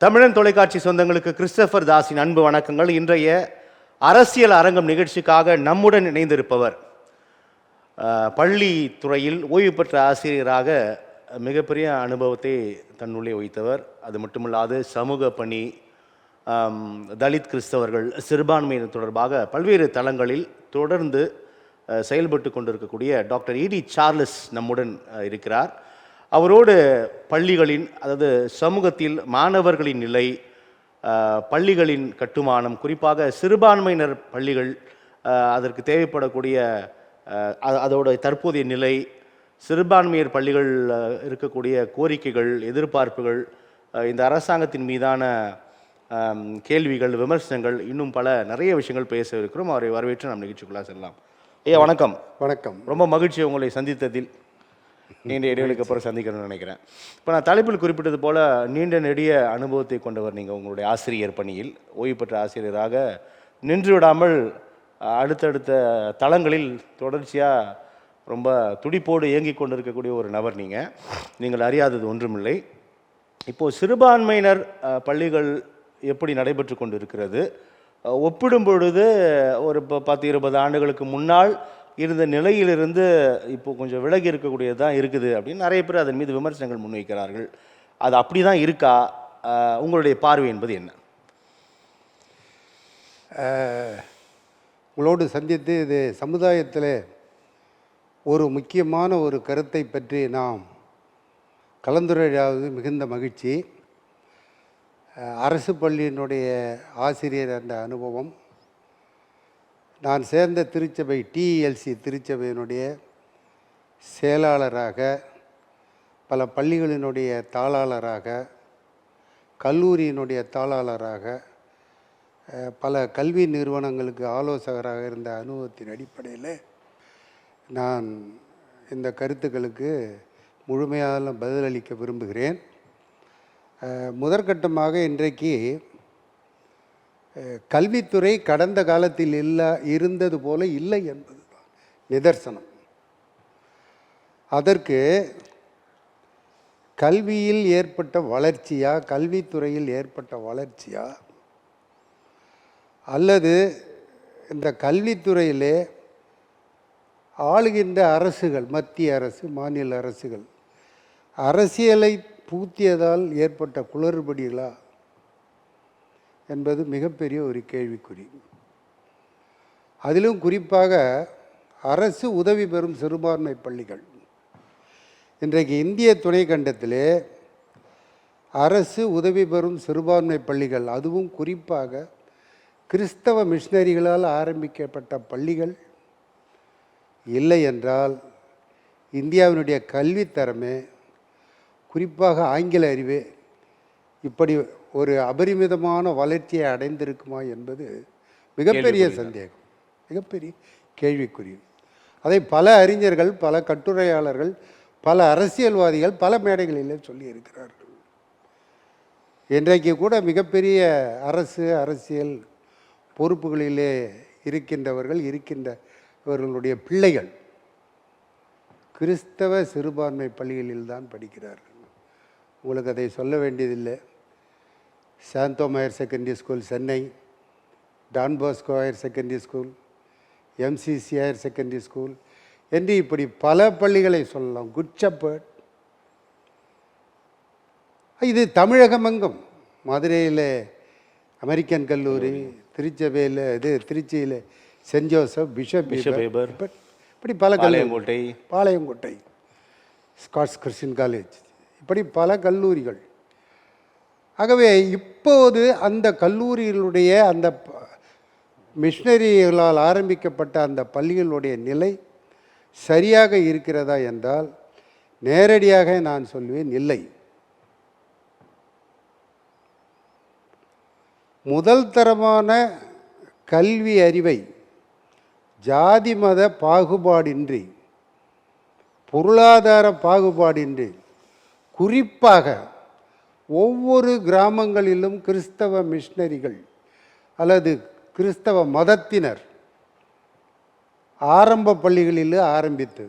தமிழன் தொலைக்காட்சி சொந்தங்களுக்கு கிறிஸ்டபர் தாஸின் அன்பு வணக்கங்கள். இன்றைய அரசியல் அரங்கம் நிகழ்ச்சிக்காக நம்முடன் இணைந்திருப்பவர் பள்ளி துறையில் ஓய்வு பெற்ற ஆசிரியராக மிகப்பெரிய அனுபவத்தை தன்னுள்ளே வைத்தவர். அது மட்டுமல்லாது சமூக பணி, தலித் கிறிஸ்தவர்கள், சிறுபான்மையினர் தொடர்பாக பல்வேறு தளங்களில் தொடர்ந்து செயல்பட்டு கொண்டிருக்கக்கூடிய டாக்டர் இடி சார்லஸ் நம்முடன் இருக்கிறார். அவரோடு பள்ளிகளின், அதாவது சமூகத்தில் மாணவர்களின் நிலை, பள்ளிகளின் கட்டுமானம், குறிப்பாக சிறுபான்மையினர் பள்ளிகள், அதற்கு தேவைப்படக்கூடிய அதோட தற்போதைய நிலை, சிறுபான்மையர் பள்ளிகள் இருக்கக்கூடிய கோரிக்கைகள், எதிர்பார்ப்புகள், இந்த அரசாங்கத்தின் மீதான கேள்விகள், விமர்சனங்கள், இன்னும் நிறைய விஷயங்கள் பேச இருக்கிறோம். அவரை வரவேற்று நாம் நிகழ்ச்சிக்குள்ளே செல்லலாம். ஐயா வணக்கம். வணக்கம். ரொம்ப மகிழ்ச்சி உங்களை சந்தித்ததில். நீண்ட இடைவெளிக்கு அப்புறம் சந்திக்கணும்னு நினைக்கிறேன். இப்போ நான் தலைப்பில் குறிப்பிட்டது போல் நீண்ட நெடிய அனுபவத்தை கொண்டவர் நீங்கள். உங்களுடைய ஆசிரியர் பணியில் ஓய்வு பெற்ற ஆசிரியராக நின்று விடாமல் அடுத்தடுத்த தளங்களில் தொடர்ச்சியாக ரொம்ப துடிப்போடு இயங்கி கொண்டிருக்கக்கூடிய ஒரு நபர் நீங்கள் அறியாதது ஒன்றுமில்லை. இப்போது சிறுபான்மையினர் பள்ளிகள் எப்படி நடைபெற்று கொண்டு இருக்கிறது, ஒப்பிடும் பொழுது ஒரு 10-20 ஆண்டுகளுக்கு முன்னால் இருந்த நிலையிலிருந்து இப்போ கொஞ்சம் விலகி இருக்கக்கூடியது தான் இருக்குது அப்படின்னு நிறைய பேர் அதன் மீது விமர்சனங்கள் முன்வைக்கிறார்கள். அது அப்படி தான் இருக்கா? உங்களுடைய பார்வை என்பது என்ன? உங்களோடு சந்தித்து இது சமுதாயத்தில் ஒரு முக்கியமான ஒரு கருத்தை பற்றி நாம் கலந்துரையாவது மிகுந்த மகிழ்ச்சி. அரசு பள்ளியினுடைய ஆசிரியர் என்ற அனுபவம், நான் சேர்ந்த திருச்சபை டிஎல்சி திருச்சபையினுடைய செயலாளராக, பல பள்ளிகளினுடைய தாளாளராக, கல்லூரியினுடைய தாளாளராக, பல கல்வி நிறுவனங்களுக்கு ஆலோசகராக இருந்த அனுபவத்தின் அடிப்படையில் நான் இந்த கருத்துக்களுக்கு முழுமையாக பதிலளிக்க விரும்புகிறேன். முதற்கட்டமாக இன்றைக்கு கல்வித்துறை கடந்த காலத்தில் இருந்தது போல இல்லை என்பது தான் நிதர்சனம். அதற்கு கல்வியில் ஏற்பட்ட வளர்ச்சியா, கல்வித்துறையில் ஏற்பட்ட வளர்ச்சியா, அல்லது இந்த கல்வித்துறையிலே ஆளுகின்ற அரசுகள், மத்திய அரசு, மாநில அரசுகள் அரசியலை பூத்தியதால் ஏற்பட்ட குளறுபடிகளா என்பது மிகப்பெரிய ஒரு கேள்விக்குறி. அதிலும் குறிப்பாக அரசு உதவி பெறும் சிறுபான்மை பள்ளிகள். இன்றைக்கு இந்திய துணைக்கண்டத்திலே அரசு உதவி பெறும் சிறுபான்மை பள்ளிகள், அதுவும் குறிப்பாக கிறிஸ்தவ மிஷனரிகளால் ஆரம்பிக்கப்பட்ட பள்ளிகள் இல்லை என்றால் இந்தியாவினுடைய கல்வித்தரமே, குறிப்பாக ஆங்கில அறிவே இப்படி ஒரு அபரிமிதமான வளர்ச்சியை அடைந்திருக்குமா என்பது மிகப்பெரிய சந்தேகம், மிகப்பெரிய கேள்விக்குறி. அதை பல அறிஞர்கள், பல கட்டுரையாளர்கள், பல அரசியல்வாதிகள் பல மேடைகளிலே சொல்லியிருக்கிறார்கள். இன்றைக்கு கூட மிகப்பெரிய அரசியல் பொறுப்புகளிலே இருக்கின்றவர்களுடைய பிள்ளைகள் கிறிஸ்தவ சிறுபான்மை பள்ளிகளில் தான் படிக்கிறார்கள். உங்களுக்கு அதை சொல்ல வேண்டியதில்லை. Santhome higher secondary school Chennai, Don Bosco higher secondary school, MCC higher secondary school என்று இப்படி பல பள்ளிகளை சொல்லலாம். குட் ஷெப்பர்ட், இது தமிழகமெங்கும். மதுரையில் அமெரிக்கன் கல்லூரி, திருச்சபையில் திருச்சியில் சென்ட் ஜோசப், பிஷப் இப்படி பல கல்லூரி, பாளையங்கோட்டை ஸ்காட்ஸ் கிறிஸ்டியன் காலேஜ், இப்படி பல கல்லூரிகள். ஆகவே இப்போது அந்த கல்லூரிகளுடைய, அந்த மிஷனரிகளால் ஆரம்பிக்கப்பட்ட அந்த பள்ளிகளுடைய நிலை சரியாக இருக்கிறதா என்றால் நேரடியாக நான் சொல்வேன் இல்லை. முதல் தரமான கல்வி அறிவை ஜாதி மத பாகுபாடின்றி, பொருளாதார பாகுபாடின்றி, குறிப்பாக ஒவ்வொரு கிராமங்களிலும் கிறிஸ்தவ மிஷனரிகள் அல்லது கிறிஸ்தவ மதத்தினர் ஆரம்ப பள்ளிகளில் ஆரம்பித்து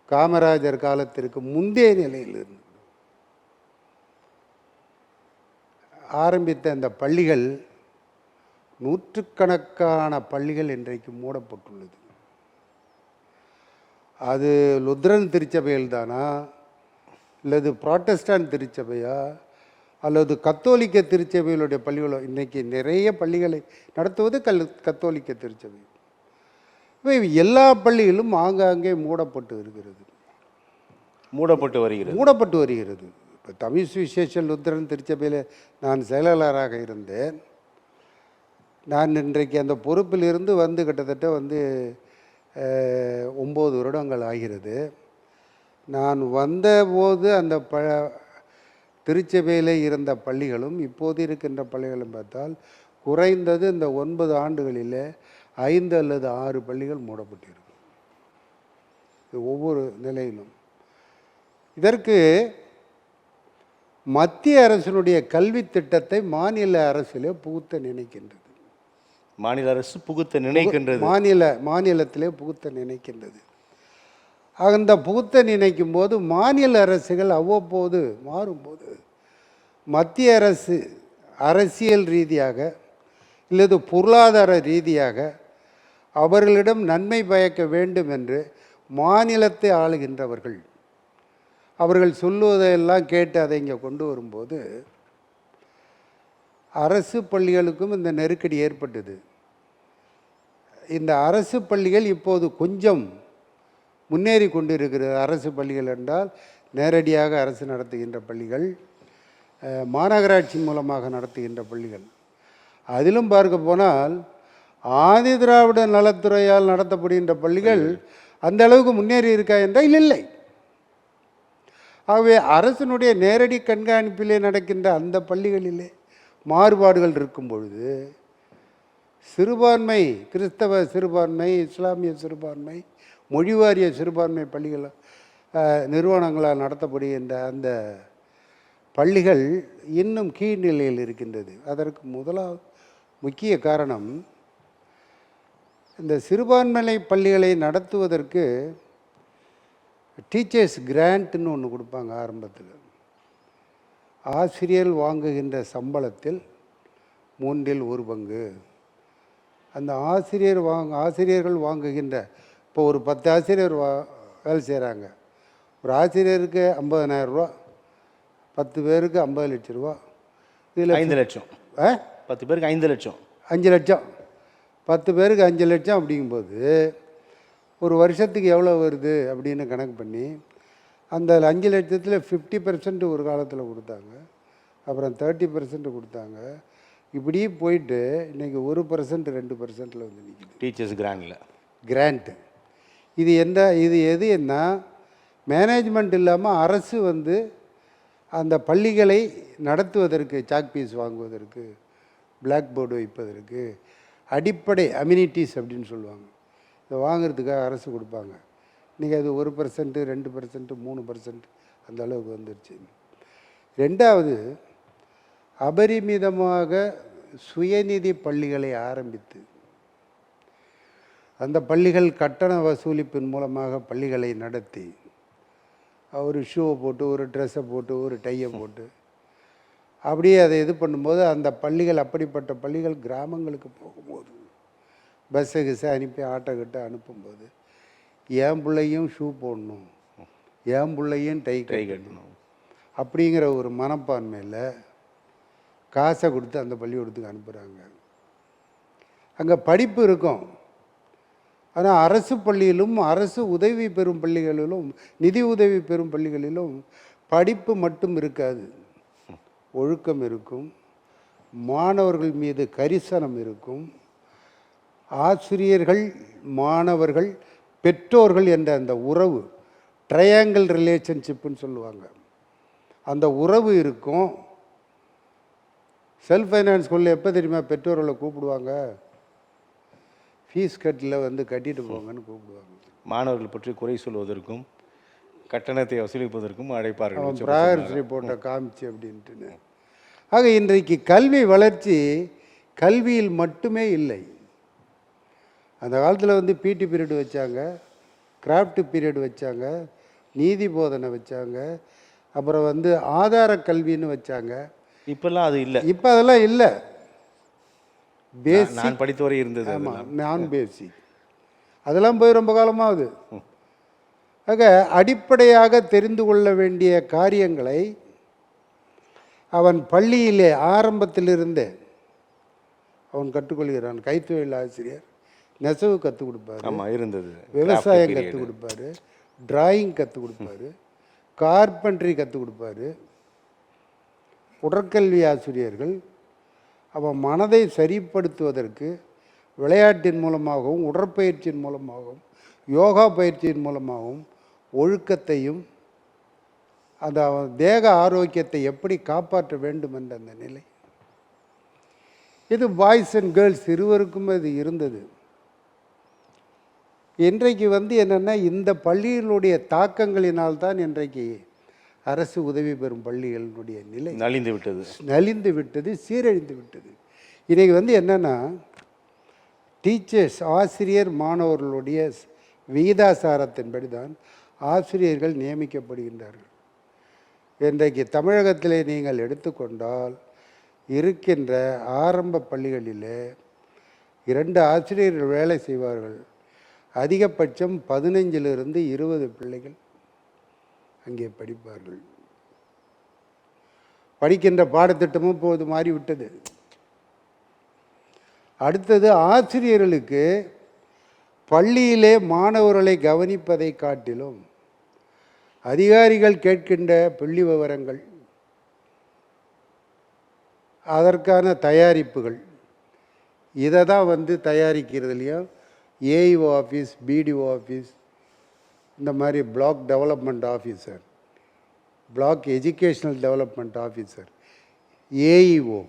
காமராஜர் காலத்திற்கு முந்தைய நிலையில் இருந்து ஆரம்பித்த இந்த பள்ளிகள் நூற்றுக்கணக்கான பள்ளிகள் இன்றைக்கு மூடப்பட்டுள்ளது. அது லுத்ரன் திருச்சபையில் தானா, அல்லது புராட்டஸ்டான் திருச்சபையா, அல்லது கத்தோலிக்க திருச்சபைகளுடைய பள்ளிகளோ? இன்றைக்கி நிறைய பள்ளிகளை நடத்துவது கத்தோலிக்க திருச்சபை. இவை எல்லா பள்ளிகளும் ஆங்காங்கே மூடப்பட்டு வருகிறது. மூடப்பட்டு வருகிறது. இப்போ தமிழ் சுவிசேஷன் லுத்ரன் திருச்சபையில் நான் செயலாளராக இருந்தேன். நான் இன்றைக்கு அந்த பொறுப்பிலிருந்து வந்து கிட்டத்தட்ட 9 வருடங்கள் ஆகிறது. நான் வந்தபோது அந்த திருச்சபையில் இருந்த பள்ளிகளும் இப்போது இருக்கின்ற பள்ளிகளும் பார்த்தால் குறைந்தது இந்த 9 ஆண்டுகளில் 5 அல்லது 6 பள்ளிகள் மூடப்பட்டிருக்கு. ஒவ்வொரு நிலையிலும். இதற்கு மத்திய அரசினுடைய கல்வி திட்டத்தை மாநில அரசிலே புகுத்த நினைக்கின்றது. மாநில அரசு புகுத்த நினைக்கின்றது. மாநிலத்திலே புகுத்த நினைக்கின்றது. அந்த புகுத்த நினைக்கும் போது மாநில அரசுகள் அவ்வப்போது மாறும்போது மத்திய அரசு அரசியல் ரீதியாக இல்லது பொருளாதார ரீதியாக அவர்களிடம் நன்மை பயக்க வேண்டும் என்று மாநிலத்தை ஆளுகின்றவர்கள் அவர்கள் சொல்லுவதையெல்லாம் கேட்டு அதை இங்கே கொண்டு வரும்போது அரசு பள்ளிகளுக்கும் இந்த நெருக்கடி ஏற்பட்டது. இந்த அரசு பள்ளிகள் இப்போது கொஞ்சம் முன்னேறி கொண்டு இருக்கிறது. அரசு பள்ளிகள் என்றால் நேரடியாக அரசு நடத்துகின்ற பள்ளிகள், மாநகராட்சி மூலமாக நடத்துகின்ற பள்ளிகள். அதிலும் பார்க்க போனால் ஆதி திராவிட நலத்துறையால் நடத்தப்படுகின்ற பள்ளிகள் அந்த அளவுக்கு முன்னேறி இருக்கா என்றால் இல்லை. ஆகவே அரசினுடைய நேரடி கண்காணிப்பிலே நடக்கின்ற அந்த பள்ளிகளிலே மாறுபாடுகள் இருக்கும் பொழுது சிறுபான்மை, கிறிஸ்தவ சிறுபான்மை, இஸ்லாமிய சிறுபான்மை, மொழிவாரிய சிறுபான்மை பள்ளிகள் நிறுவனங்களால் நடத்தப்படுகின்ற அந்த பள்ளிகள் இன்னும் கீழ்நிலையில் இருக்கின்றது. அதற்கு முதலாவது முக்கிய காரணம், இந்த சிறுபான்மை பள்ளிகளை நடத்துவதற்கு டீச்சர்ஸ் கிராண்ட்னு ஒன்று கொடுப்பாங்க ஆரம்பத்தில். ஆசிரியர் வாங்குகின்ற சம்பளத்தில் 1/3 பங்கு அந்த ஆசிரியர்கள் வாங்குகின்ற. இப்போ ஒரு 10 ஆசிரியர் வேலை செய்கிறாங்க. ஒரு ஆசிரியருக்கு 50,000 ரூபா, 10 பேருக்கு 50 லட்சம் ரூபா, இதில் 5 லட்சம். 10 பேருக்கு 5 லட்சம், 5 லட்சம், 10 பேருக்கு 5 லட்சம். அப்படிங்கும்போது ஒரு வருஷத்துக்கு எவ்வளோ வருது அப்படின்னு கணக்கு பண்ணி அந்த 5 லட்சத்தில் 50% ஒரு காலத்தில் கொடுத்தாங்க, அப்புறம் 30% கொடுத்தாங்க. இப்படி போயிட்டு இன்றைக்கி 1% 2%ல் வந்து நிற்கிது டீச்சர்ஸ் கிராண்ட்டு. இது என்ன மேனேஜ்மெண்ட் இல்லாமல் அரசு அந்த பள்ளிகளை நடத்துவதற்கு, சாக் பீஸ் வாங்குவதற்கு, பிளாக் போர்டு வைப்பதற்கு, அடிப்படை அம்யூனிட்டிஸ் அப்படின்னு சொல்லுவாங்க, இதை வாங்கிறதுக்காக அரசு கொடுப்பாங்க. இன்றைக்கி அது 1%, 2%, 3% அந்த அளவுக்கு வந்துருச்சு. ரெண்டாவது, அபரிமிதமாக சுயநிதி பள்ளிகளை ஆரம்பித்து அந்த பள்ளிகள் கட்டண வசூலிப்பின் மூலமாக பள்ளிகளை நடத்தி ஒரு ஷூவை போட்டு, ஒரு ட்ரெஸ்ஸை போட்டு, ஒரு டையை போட்டு அப்படியே அதை இது பண்ணும்போது அந்த பள்ளிகள், அப்படிப்பட்ட பள்ளிகள் கிராமங்களுக்கு போகும்போது பஸ்ஸை கிஸ்ஸை அனுப்பி ஆட்டோ கிட்ட அனுப்பும்போது என் பிள்ளையும் ஷூ போடணும், என் பிள்ளையும் டை கட்டணும் அப்படிங்கிற ஒரு மனப்பான்மையில் காசை கொடுத்து அந்த பள்ளிக்கூடத்துக்கு அனுப்புகிறாங்க. அங்கே படிப்பு இருக்கும், ஆனால் அரசு பள்ளியிலும் அரசு உதவி பெறும் பள்ளிகளிலும் நிதி உதவி பெறும் பள்ளிகளிலும் படிப்பு மட்டும் இருக்காது, ஒழுக்கம் இருக்கும், மாணவர்கள் மீது கரிசனம் இருக்கும், ஆசிரியர்கள், மாணவர்கள், பெற்றோர்கள் என்ற அந்த உறவு, ட்ரையாங்கிள் ரிலேஷன்ஷிப்புன்னு சொல்லுவாங்க, அந்த உறவு இருக்கும். செல்ஃப் ஃபைனான்ஸ் ஸ்கூலில் எப்போ தெரியுமா பெற்றோர்களை கூப்பிடுவாங்க? ஃபீஸ் கட்டில் கட்டிட்டு போங்கன்னு கூப்பிடுவாங்க. மாணவர்கள் பற்றி குறை சொல்வதற்கும் கட்டணத்தை வசூலிப்பதற்கும் அழைப்பார்கள், ப்ராகரஸ் ரிப்போர்ட்டை காமிச்சு அப்படின்ட்டுன்னு. ஆக இன்றைக்கு கல்வி வளர்ச்சி கல்வியில் மட்டுமே இல்லை. அந்த காலத்தில் பிடி பீரியட் வச்சாங்க, கிராஃப்ட் பீரியட் வச்சாங்க, நீதி போதனை வச்சாங்க, அப்புறம் ஆதார கல்வின்னு வச்சாங்க. இப்பெல்லாம் அது இல்லை. இப்போ அதெல்லாம் இல்லை. பேசிக், நான் படித்த வரை இருந்தது ஆமாம், அதெல்லாம். நான் பேசிக் அதெல்லாம் போய் ரொம்ப காலமாகுது. ஆக அடிப்படையாக தெரிந்து கொள்ள வேண்டிய காரியங்களை அவன் பள்ளியிலே ஆரம்பத்திலிருந்தே அவன் கற்றுக்கொள்கிறான். கைத்தொழில் ஆசிரியர் நெசவு கற்றுக் கொடுப்பாரு, ஆமாம் இருந்தது. விவசாயம் கற்றுக் கொடுப்பாரு, டிராயிங் கற்றுக் கொடுப்பாரு, கார்பென்ட்ரி கற்றுக் கொடுப்பாரு. உடற்கல்வி ஆசிரியர்கள் அவன் மனதை சரிப்படுத்துவதற்கு விளையாட்டின் மூலமாகவும் உடற்பயிற்சியின் மூலமாகவும் யோகா பயிற்சியின் மூலமாகவும் ஒழுக்கத்தையும் அந்த தேக ஆரோக்கியத்தை எப்படி காப்பாற்ற வேண்டும் என்ற அந்த நிலை, இது பாய்ஸ் அண்ட் கேர்ள்ஸ் இருவருக்கும் அது இருந்தது. இன்றைக்கு என்னென்னா இந்த பள்ளிகளுடைய தாக்கங்களினால்தான் இன்றைக்கு அரசு உதவி பெறும் பள்ளிகளினுடைய நிலை நலிந்து விட்டது, சீரழிந்து விட்டது. இன்றைக்கி என்னென்னா டீச்சர்ஸ், ஆசிரியர் மாணவர்களுடைய விகிதாசாரத்தின்படி தான் ஆசிரியர்கள் நியமிக்கப்படுகின்றார்கள். இன்றைக்கு தமிழகத்திலே நீங்கள் எடுத்துக்கொண்டால் இருக்கின்ற ஆரம்ப பள்ளிகளிலே 2 ஆசிரியர்கள் வேலை செய்வார்கள். அதிகபட்சம் 15லிருந்து 20 பிள்ளைகள் அங்கே படிப்பார்கள். படிக்கின்ற பாடத்திட்டமும் இப்போது மாறிவிட்டது. அடுத்தது, ஆசிரியர்களுக்கு பள்ளியிலே மாணவர்களை கவனிப்பதை காட்டிலும் அதிகாரிகள் கேட்கின்ற புள்ளி விவரங்கள், அதற்கான தயாரிப்புகள், இதை தான் தயாரிக்கிறதுலையும் ஏஇஓ ஆஃபீஸ், பிடிஓ ஆஃபீஸ், இந்த மாதிரி block development officer, block educational development officer, AEO,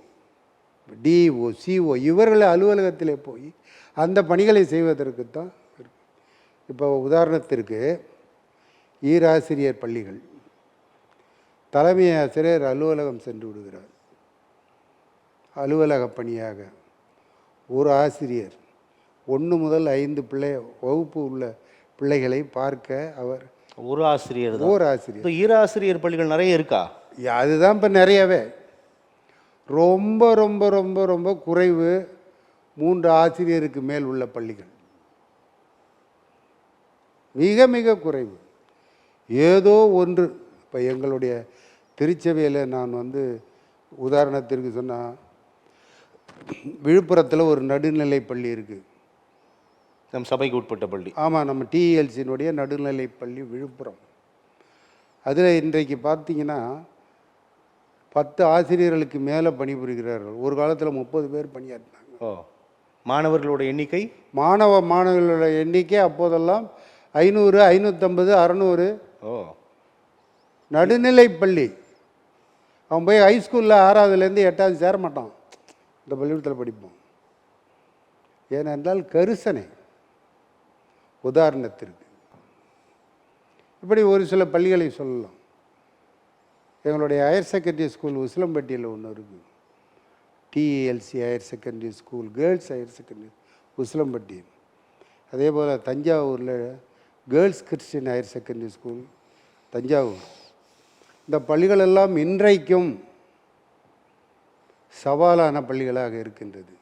DEO, CO, இவர்கள் அலுவலகத்தில் போய் அந்த பணிகளை செய்வதற்கு தான். இப்போ உதாரணத்திற்கு ஈராசிரியர் பள்ளிகள், தலைமை ஆசிரியர் அலுவலகம் சென்று விடுகிறார். அலுவலக பணியாக ஒரு ஆசிரியர் 1 முதல் 5 வகுப்பு உள்ள பிள்ளைகளை பார்க்க அவர் ஒரு ஆசிரியர். ஆசிரியர். ஈராசிரியர் பள்ளிகள் நிறைய இருக்கா? அதுதான் இப்போ நிறையவே. ரொம்ப ரொம்ப ரொம்ப ரொம்ப குறைவு 3 ஆசிரியருக்கு மேல் உள்ள பள்ளிகள், மிக மிக குறைவு. ஏதோ ஒன்று. இப்போ எங்களுடைய திருச்சபையில் நான் உதாரணத்திற்கு சொன்னால், விழுப்புரத்தில் ஒரு நடுநிலை பள்ளி இருக்குது, நம் சபைக்கு உட்பட்ட பள்ளி. ஆமாம், நம்ம டிஎல்சியினுடைய நடுநிலை பள்ளி விழுப்புரம். அதில் இன்றைக்கு பார்த்தீங்கன்னா 10 ஆசிரியர்களுக்கு மேலே பணிபுரிகிறார்கள். ஒரு காலத்தில் 30 பேர் பணியாற்றினாங்க. மாணவர்களோட எண்ணிக்கை, மாணவர்களோட எண்ணிக்கை அப்போதெல்லாம் 500, 550, 600. நடுநிலை பள்ளி. அவன் போய் ஹைஸ்கூலில் 6வதுலேருந்து 8வது சேர மாட்டான். இந்த பள்ளிக்கூடத்தில் படிப்போம். ஏனென்றால் கரிசனை. உதாரணத்திற்கு இப்படி ஒரு சில பள்ளிகளை சொல்லலாம். எங்களுடைய ஹையர் செகண்டரி ஸ்கூல் உசிலம்பட்டியில் ஒன்று இருக்குது, DLC higher secondary school, girls higher secondary Usilampatti. அதே போல் தஞ்சாவூரில் girls Christian higher secondary school Thanjavur. இந்த பள்ளிகளெல்லாம் இன்றைக்கும் சவாலான பள்ளிகளாக இருக்கின்றது.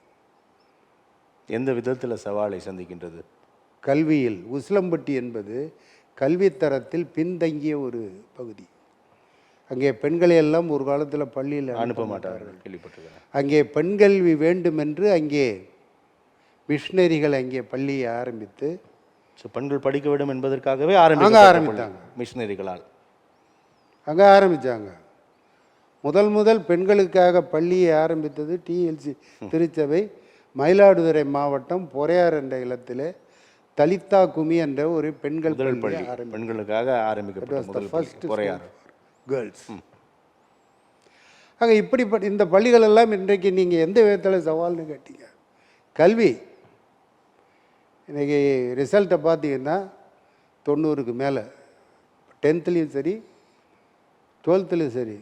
எந்த விதத்தில் சவாலை சந்திக்கின்றது? கல்வியில் உசிலம்பட்டி என்பது கல்வித்தரத்தில் பின்தங்கிய ஒரு பகுதி. அங்கே பெண்களை எல்லாம் ஒரு காலத்தில் பள்ளியில் அனுப்ப மாட்டார்கள், கேள்விப்பட்டிருக்கிறேன். அங்கே பெண் கல்வி வேண்டும் என்று அங்கே மிஷினரிகள் அங்கே பள்ளியை ஆரம்பித்து பெண்கள் படிக்க வேண்டும் என்பதற்காகவே ஆரம்பித்தாங்க மிஷினரிகளால். அங்கே ஆரம்பித்தாங்க. முதல் பெண்களுக்காக பள்ளியை ஆரம்பித்தது டிஎல்சி திருச்சபை மயிலாடுதுறை மாவட்டம் பொறையார் என்ற இடத்திலே தலித்தா குமி என்ற ஒரு பெண்கள் பள்ளி பெண்களுக்காக ஆரம்பிக்கப்பட்ட பொறையார் கேர்ள்ஸ். ஆக இப்படிப்பட்ட இந்த பள்ளிகள் எல்லாம் இன்றைக்கு நீங்கள் எந்த விதத்தில் சவால்னு கேட்டீங்க. கல்வி இன்றைக்கி ரிசல்ட்டை பார்த்தீங்கன்னா 90க்கு மேலே, 10த்லேயும் சரி 12லேயும் சரி,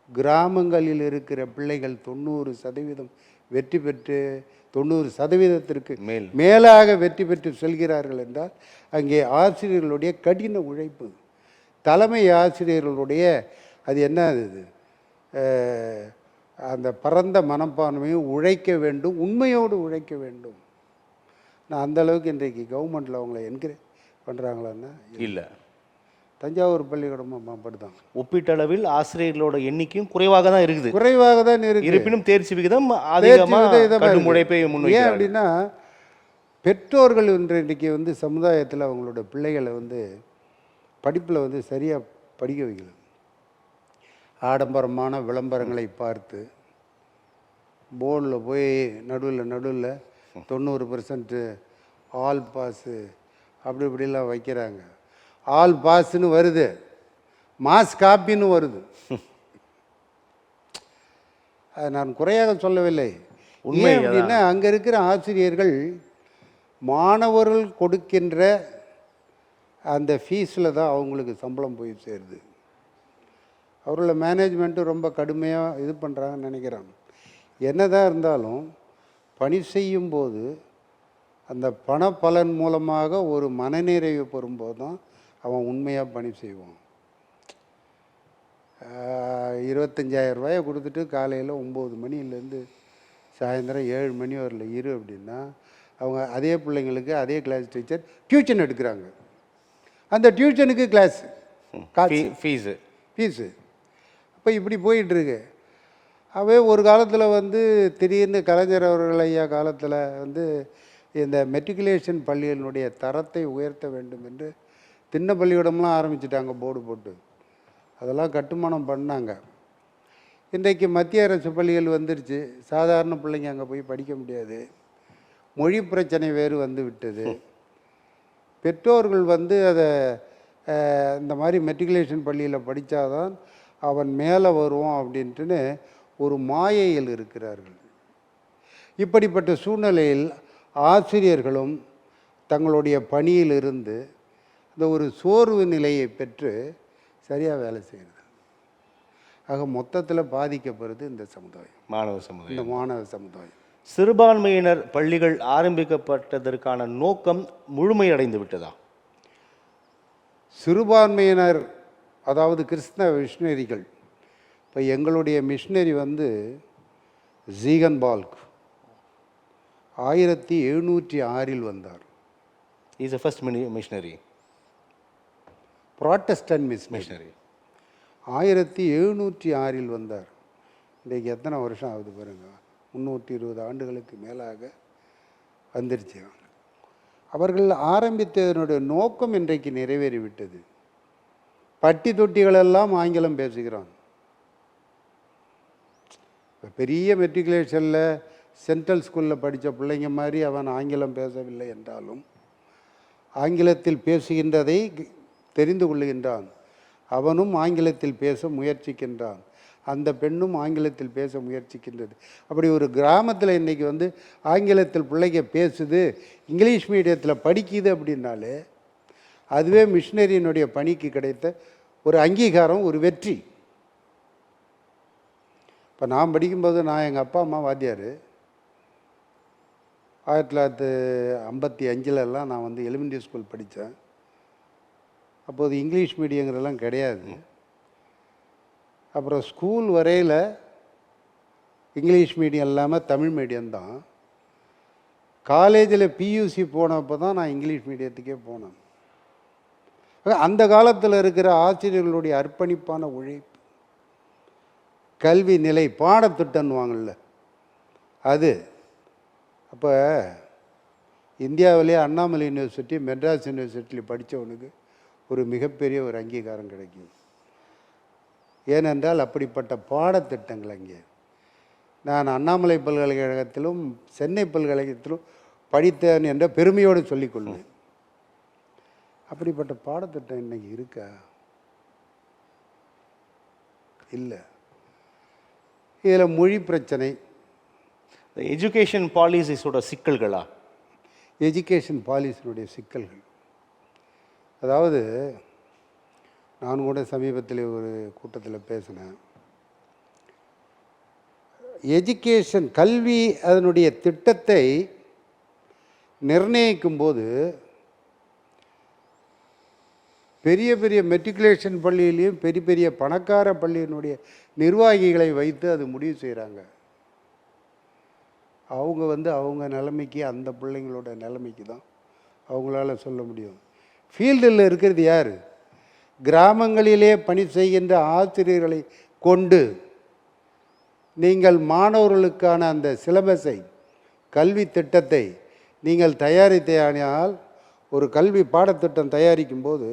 கிராமங்களில் இருக்கிற பிள்ளைகள் 90% வெற்றி பெற்று 90%த்திற்கு மேலாக வெற்றி பெற்று செல்கிறார்கள் என்றால் அங்கே ஆசிரியர்களுடைய கடின உழைப்பு, தலைமை ஆசிரியர்களுடைய அது என்ன அது அந்த பரந்த மனப்பான்மையும் உழைக்க வேண்டும், உண்மையோடு உழைக்க வேண்டும். நான் அந்த அளவுக்கு இன்றைக்கு கவர்மெண்ட்டில் அவங்கள என்கரேஜ் பண்ணுறாங்களான்னா இல்லை. தஞ்சாவூர் பள்ளிக்கூடமும் அப்படிதான். ஒப்பீட்டளவில் ஆசிரியர்களோட எண்ணிக்கையும் குறைவாக தான் இருக்குது. குறைவாக தான் இருக்கு. இருப்பினும் தேர்ச்சி விகிதம் அதிகமாக கடும் உழைப்பை ஏன் முன்வைக்கிறார்கள். அப்படின்னா பெற்றோர்கள் இன்றைக்கு வந்து சமுதாயத்தில் அவங்களோட பிள்ளைகளை வந்து படிப்பில் வந்து சரியாக படிக்க வைக்கல. ஆடம்பரமான விளம்பரங்களை பார்த்து போர்டில் போய் நடுவில் 90% ஆல் பாஸு அப்படி இப்படிலாம் வைக்கிறாங்க. ஆல் பாஸ்ன்னு வருது, மாஸ் காப்பின்னு வருது. அது நான் குறையாக சொல்லவில்லை. உண்மை ஏன் அப்படின்னா அங்கே இருக்கிற ஆசிரியர்கள் மாணவர்கள் கொடுக்கின்ற அந்த ஃபீஸில் தான் அவங்களுக்கு சம்பளம் போய் சேருது. அவர்கள மேனேஜ்மெண்ட்டு ரொம்ப கடுமையாக இது பண்ணுறாங்கன்னு நினைக்கிறாங்க. என்னதான் இருந்தாலும் பணி செய்யும்போது அந்த பண பலன் மூலமாக ஒரு மனநிறைவு பெறும்போது தான் அவன் உண்மையாக பணி செய்வான். 25,000 ரூபாயை கொடுத்துட்டு காலையில் 9 மணிலேருந்து சாயந்தரம் 7 மணி வரல இரு அப்படின்னா அவங்க அதே பிள்ளைங்களுக்கு அதே கிளாஸ் டீச்சர் டியூஷன் எடுக்கிறாங்க. அந்த டியூஷனுக்கு கிளாஸ் ஃபீஸு அப்போ இப்படி போயிட்டுருக்கு. அவே ஒரு காலத்தில் வந்து திடீர்னு கலைஞர் அவர்கள் ஐயா காலத்தில் வந்து இந்த மெட்ரிகுலேஷன் பள்ளிகளினுடைய தரத்தை உயர்த்த வேண்டும் என்று திண்ண பள்ளிக்கூடம்லாம் ஆரம்பிச்சிட்டாங்க போர்டு போட்டு. அதெல்லாம் கட்டுமானம் பண்ணாங்க. இன்றைக்கு மத்திய அரசு பள்ளிகள் வந்துருச்சு. சாதாரண பிள்ளைங்க அங்கே போய் படிக்க முடியாது. மொழி பிரச்சனை வேறு வந்து விட்டது. பெற்றோர்கள் வந்து அதை இந்த மாதிரி மெட்ரிகுலேஷன் பள்ளியில் படித்தாதான் அவன் மேலே வருவான் அப்படின்ட்டுன்னு ஒரு மாயையில் இருக்கிறார்கள். இப்படிப்பட்ட சூழ்நிலையில் ஆசிரியர்களும் தங்களுடைய பணியிலிருந்து இந்த ஒரு சோர்வு நிலையை பெற்று சரியாக வேலை செய்கிறது. ஆக மொத்தத்தில் பாதிக்கப்படுறது இந்த சமுதாயம், இந்த மாணவ சமுதாயம். சிறுபான்மையினர் பள்ளிகள் ஆரம்பிக்கப்பட்டதற்கான நோக்கம் முழுமையடைந்து விட்டதா? சிறுபான்மையினர் அதாவது கிறிஸ்தவ மிஷினரிகள். இப்போ எங்களுடைய மிஷினரி வந்து ஜீகன் பால்க் 1706 வந்தார். Is first missionary, Protestant missionary 1706 வந்தார். இன்றைக்கு எத்தனை வருஷம் ஆகுது பாருங்க, 320 ஆண்டுகளுக்கு மேலாக வந்துருச்சு. அவர்கள் ஆரம்பித்ததனுடைய நோக்கம் இன்றைக்கு நிறைவேறிவிட்டது. பட்டி தொட்டிகளெல்லாம் ஆங்கிலம் பேசுகிறான். பெரிய மெட்ரிகுலேஷனில் சென்ட்ரல் ஸ்கூலில் படித்த பிள்ளைங்க மாதிரி அவன் ஆங்கிலம் பேசவில்லை என்றாலும் ஆங்கிலத்தில் பேசுகின்றதை தெரிந்து கொள்ளுகின்றான். அவனும் ஆங்கிலத்தில் பேச முயற்சிக்கின்றான். அந்த பெண்ணும் ஆங்கிலத்தில் பேச முயற்சிக்கின்றது. அப்படி ஒரு கிராமத்தில் இன்றைக்கி வந்து ஆங்கிலத்தில் பிள்ளைங்க பேசுது, இங்கிலீஷ் மீடியத்தில் படிக்குது அப்படின்னாலே அதுவே மிஷினரியினுடைய பணிக்கு கிடைத்த ஒரு அங்கீகாரம், ஒரு வெற்றி. இப்போ நான் படிக்கும்போது நான் எங்கள் அப்பா அம்மா வாத்தியார். 1955லலாம் நான் வந்து எலிமெண்ட்ரி ஸ்கூல் படித்தேன். அப்போது இங்கிலீஷ் மீடியங்கிறதெல்லாம் கிடையாது. அப்புறம் ஸ்கூல் வரையில் இங்கிலீஷ் மீடியம் இல்லாமல் தமிழ் மீடியம்தான். காலேஜில் பியூசி போனப்போ தான் நான் இங்கிலீஷ் மீடியத்துக்கே போனேன். அந்த காலத்தில் இருக்கிற ஆசிரியர்களுடைய அர்ப்பணிப்பான உழைப்பு, கல்வி நிலை, பாடத்திட்டம்னுவாங்கள்ல அது. அப்போ இந்தியாவிலே அண்ணாமலை யூனிவர்சிட்டி, மெட்ராஸ் யூனிவர்சிட்டியில் படித்தவனுக்கு ஒரு மிகப்பெரிய ஒரு அங்கீகாரம் கிடைக்கும். ஏனென்றால் அப்படிப்பட்ட பாடத்திட்டங்கள் அங்கே. நான் அண்ணாமலை பல்கலைக்கழகத்திலும் சென்னை பல்கலைக்கழகத்திலும் படித்தேன் என்ற பெருமையோடு சொல்லிக்கொள்வேன். அப்படிப்பட்ட பாடத்திட்டம் இன்னைக்கு இருக்கா? இல்லை. இதில் மொழி பிரச்சனை, எஜுகேஷன் பாலிசிஸோட சிக்கல்களா? எஜுகேஷன் பாலிசியினுடைய சிக்கல்கள். அதாவது நான் கூட சமீபத்தில் ஒரு கூட்டத்தில் பேசினேன். எஜுகேஷன் கல்வி அதனுடைய திட்டத்தை நிர்ணயிக்கும் போது பெரிய பெரிய மெட்ரிகுலேஷன் பள்ளியிலையும் பெரிய பெரிய பணக்கார பள்ளியினுடைய நிர்வாகிகளை வைத்து அது முடிவு செய்கிறாங்க. அவங்க அவங்க நிலைமைக்கு, அந்த பிள்ளைங்களோட நிலைமைக்கு தான் அவங்களால சொல்ல முடியும். ஃபீல்டில் இருக்கிறது யார்? கிராமங்களிலே பணி செய்கின்ற ஆசிரியர்களை கொண்டு நீங்கள் மாணவர்களுக்கான அந்த சிலபஸை, கல்வி திட்டத்தை நீங்கள் தயாரித்தால், ஒரு கல்வி பாடத்திட்டம் தயாரிக்கும் போது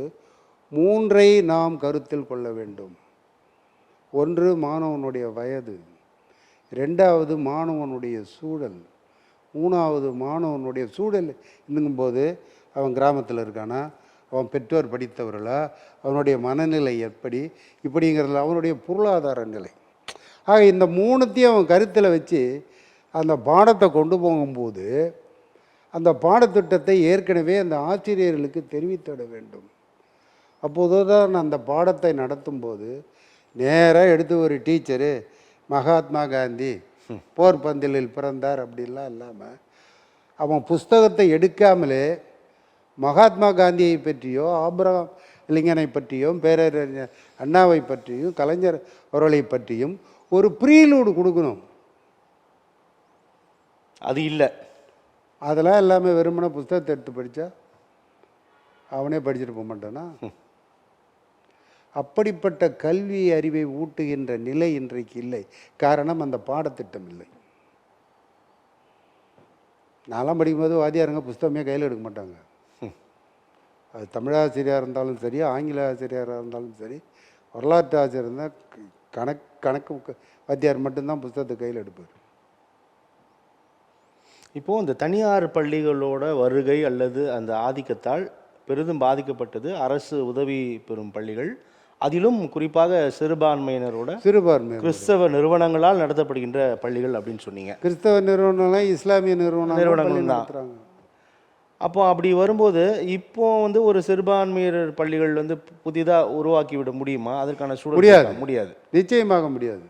3ஐ நாம் கருத்தில் கொள்ள வேண்டும். ஒன்று மாணவனுடைய வயது, 2வது மாணவனுடைய சூழல், 3வது மாணவனுடைய சூழல் என்னும்போது அவன் கிராமத்தில் இருக்கானா, அவன் பெற்றோர் படித்தவர்களா, அவனுடைய மனநிலை எப்படி, இப்படிங்கிறதுல அவனுடைய பொருளாதார நிலை. ஆக இந்த 3த்தையும் அவன் கருத்தில் வச்சு அந்த பாடத்தை கொண்டு போகும்போது அந்த பாடத்திட்டத்தை ஏற்கனவே அந்த ஆசிரியர்களுக்கு தெரிவித்திட வேண்டும். அப்போது தான் அந்த பாடத்தை நடத்தும்போது நேராக எடுத்து ஒரு டீச்சரு மகாத்மா காந்தி போர்பந்தலில் பிறந்தார் அப்படின்லாம் இல்லாமல், அவன் புஸ்தகத்தை எடுக்காமலே மகாத்மா காந்தியை பற்றியோ, ஆபிரகாம் லிங்கனை பற்றியும், பேரறிஞர் அண்ணாவை பற்றியும், கலைஞர் அவர்களை பற்றியும் ஒரு ப்ரீலூடு கொடுக்கணும். அது இல்லை. அதெல்லாம் எல்லாமே வெறுமனே புஸ்தகத்தை எடுத்து படித்தா அவனே படிச்சுட்டு போக மாட்டானா? அப்படிப்பட்ட கல்வி அறிவை ஊட்டுகின்ற நிலை இன்றைக்கு இல்லை. காரணம், அந்த பாடத்திட்டம் இல்லை. நான்லாம் படிக்கும்போது வாத்தியாருங்க புஸ்தகமே கையில் எடுக்க மாட்டாங்க. அது தமிழாசிரியராக இருந்தாலும் சரி, ஆங்கில ஆசிரியராக இருந்தாலும் சரி, வரலாற்று ஆசிரியர் இருந்தால் கணக்கு வாத்தியார் மட்டும்தான் புஸ்தகத்தை கையில் எடுப்பார். இப்போது இந்த தனியார் பள்ளிகளோட வருகை அல்லது அந்த ஆதிக்கத்தால் பெரிதும் பாதிக்கப்பட்டது அரசு உதவி பெறும் பள்ளிகள், அதிலும் குறிப்பாக சிறுபான்மையினரோட கிறிஸ்தவ நிறுவனங்களால் நடத்தப்படுகின்ற பள்ளிகள் அப்படின்னு சொன்னீங்க. கிறிஸ்தவ நிறுவனங்கள், இஸ்லாமிய நிறுவனங்கள் தான். அப்போ அப்படி வரும்போது இப்போ ஒரு சிறுபான்மையர் பள்ளிகள் புதிதாக உருவாக்கி விட முடியுமா? அதற்கான சூழல் முடியாது, நிச்சயமாக முடியாது.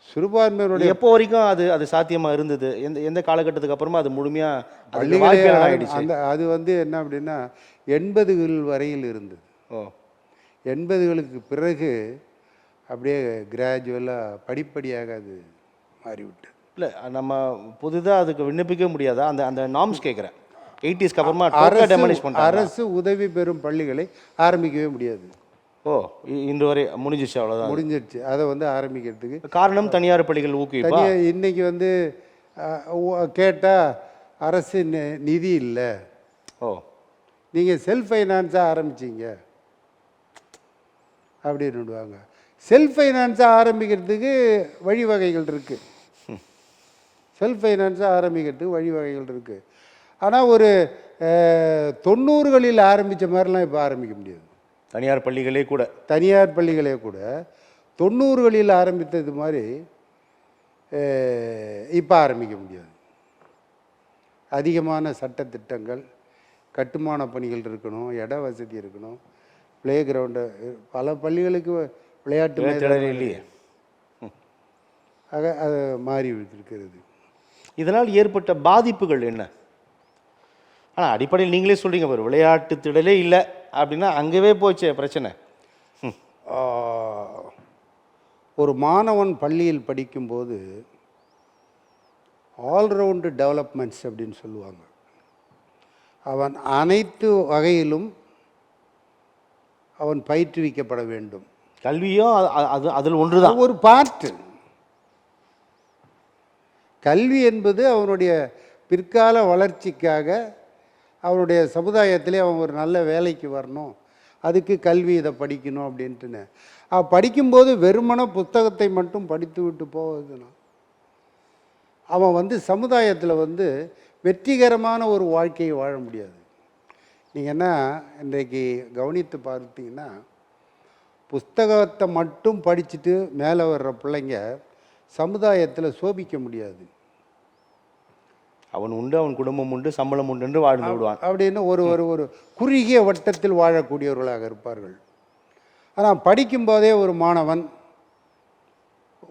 சிறுபான்மையினுடைய எப்போ வரைக்கும் அது சாத்தியமாக இருந்தது? எந்த காலகட்டத்துக்கு அப்புறமா அது முழுமையாக அது என்ன அப்படின்னா 80கள் வரையில் இருந்தது. 80களுக்கு பிறகு அப்படியே கிராஜுவலாக படிப்படியாக அது மாறிவிட்டது. இல்லை, நம்ம புதுதாக அதுக்கு விண்ணப்பிக்க முடியாதா? அந்த நார்ம்ஸ் கேட்குறேன். 80ஸ்க்கு அப்புறமா அரசு உதவி பெறும் பள்ளிகளை ஆரம்பிக்கவே முடியாது. இன்று வரை முடிஞ்சிச்சு, அவ்வளோதான், முடிஞ்சிருச்சு. அதை ஆரம்பிக்கிறதுக்கு காரணம் தனியார் பள்ளிகள் ஊக்குவிப்பா. இன்னைக்கு கேட்டால் அரசு நிதி இல்லை, நீங்கள் செல்ஃப் ஃபைனான்ஸாக ஆரம்பிச்சிங்க அப்படின்னு விடுவாங்க. செல்ஃப் ஃபைனான்ஸாக ஆரம்பிக்கிறதுக்கு வழிவகைகள் இருக்குது. செல்ஃப் ஃபைனான்ஸாக ஆரம்பிக்கிறதுக்கு வழிவகைகள் இருக்குது. ஆனால் ஒரு 90களில் ஆரம்பித்த மாதிரிலாம் இப்போ ஆரம்பிக்க முடியாது. தனியார் பள்ளிகளே கூட 90களில் ஆரம்பித்தது மாதிரி இப்போ ஆரம்பிக்க முடியாது. அதிகமான சட்டத்திட்டங்கள், கட்டுமான பணிகள் இருக்கணும், இட வசதி இருக்கணும், ப்ளே கிரவுண்டு, பல பள்ளிகளுக்கு விளையாட்டு இல்லையே. ஆக அது மாறி இருக்கிறது. இதனால் ஏற்பட்ட பாதிப்புகள் என்ன? ஆனால் அடிப்படையில் நீங்களே சொல்கிறீங்க, ஒரு விளையாட்டு திடலே இல்லை அப்படின்னா அங்கேவே போச்சே பிரச்சனை. ஒரு மாணவன் பள்ளியில் படிக்கும்போது ஆல்ரவுண்டு டெவலப்மெண்ட்ஸ் அப்படின்னு சொல்லுவாங்க. அவன் அனைத்து வகையிலும் அவன் பயிற்றுவிக்கப்பட வேண்டும். கல்வியும் அதில் ஒன்று தான், ஒரு பார்ட்டு. கல்வி என்பது அவனுடைய பிற்கால வளர்ச்சிக்காக, அவனுடைய சமுதாயத்திலே அவன் ஒரு நல்ல வேலைக்கு வரணும், அதுக்கு கல்வி இதை படிக்கணும் அப்படின்ட்டுன்னு. படிக்கும்போது வெறுமன புத்தகத்தை மட்டும் படித்து விட்டு போவதுன்னா அவன் சமுதாயத்தில் வெற்றிகரமான ஒரு வாழ்க்கையை வாழ முடியாது. நீங்கள் என்ன இன்றைக்கு கவனித்து பார்த்தீங்கன்னா, புஸ்தகத்தை மட்டும் படிச்சுட்டு மேலே வர்ற பிள்ளைங்க சமுதாயத்தில் சோபிக்க முடியாது. அவன் உண்டு, அவன் குடும்பம் உண்டு, சம்பளம் உண்டு என்று வாழ்ந்து விடுவான் அப்படின்னு ஒரு ஒரு ஒரு குறுகிய வட்டத்தில் வாழக்கூடியவர்களாக இருப்பார்கள். ஆனால் படிக்கும்போதே ஒரு மாணவன்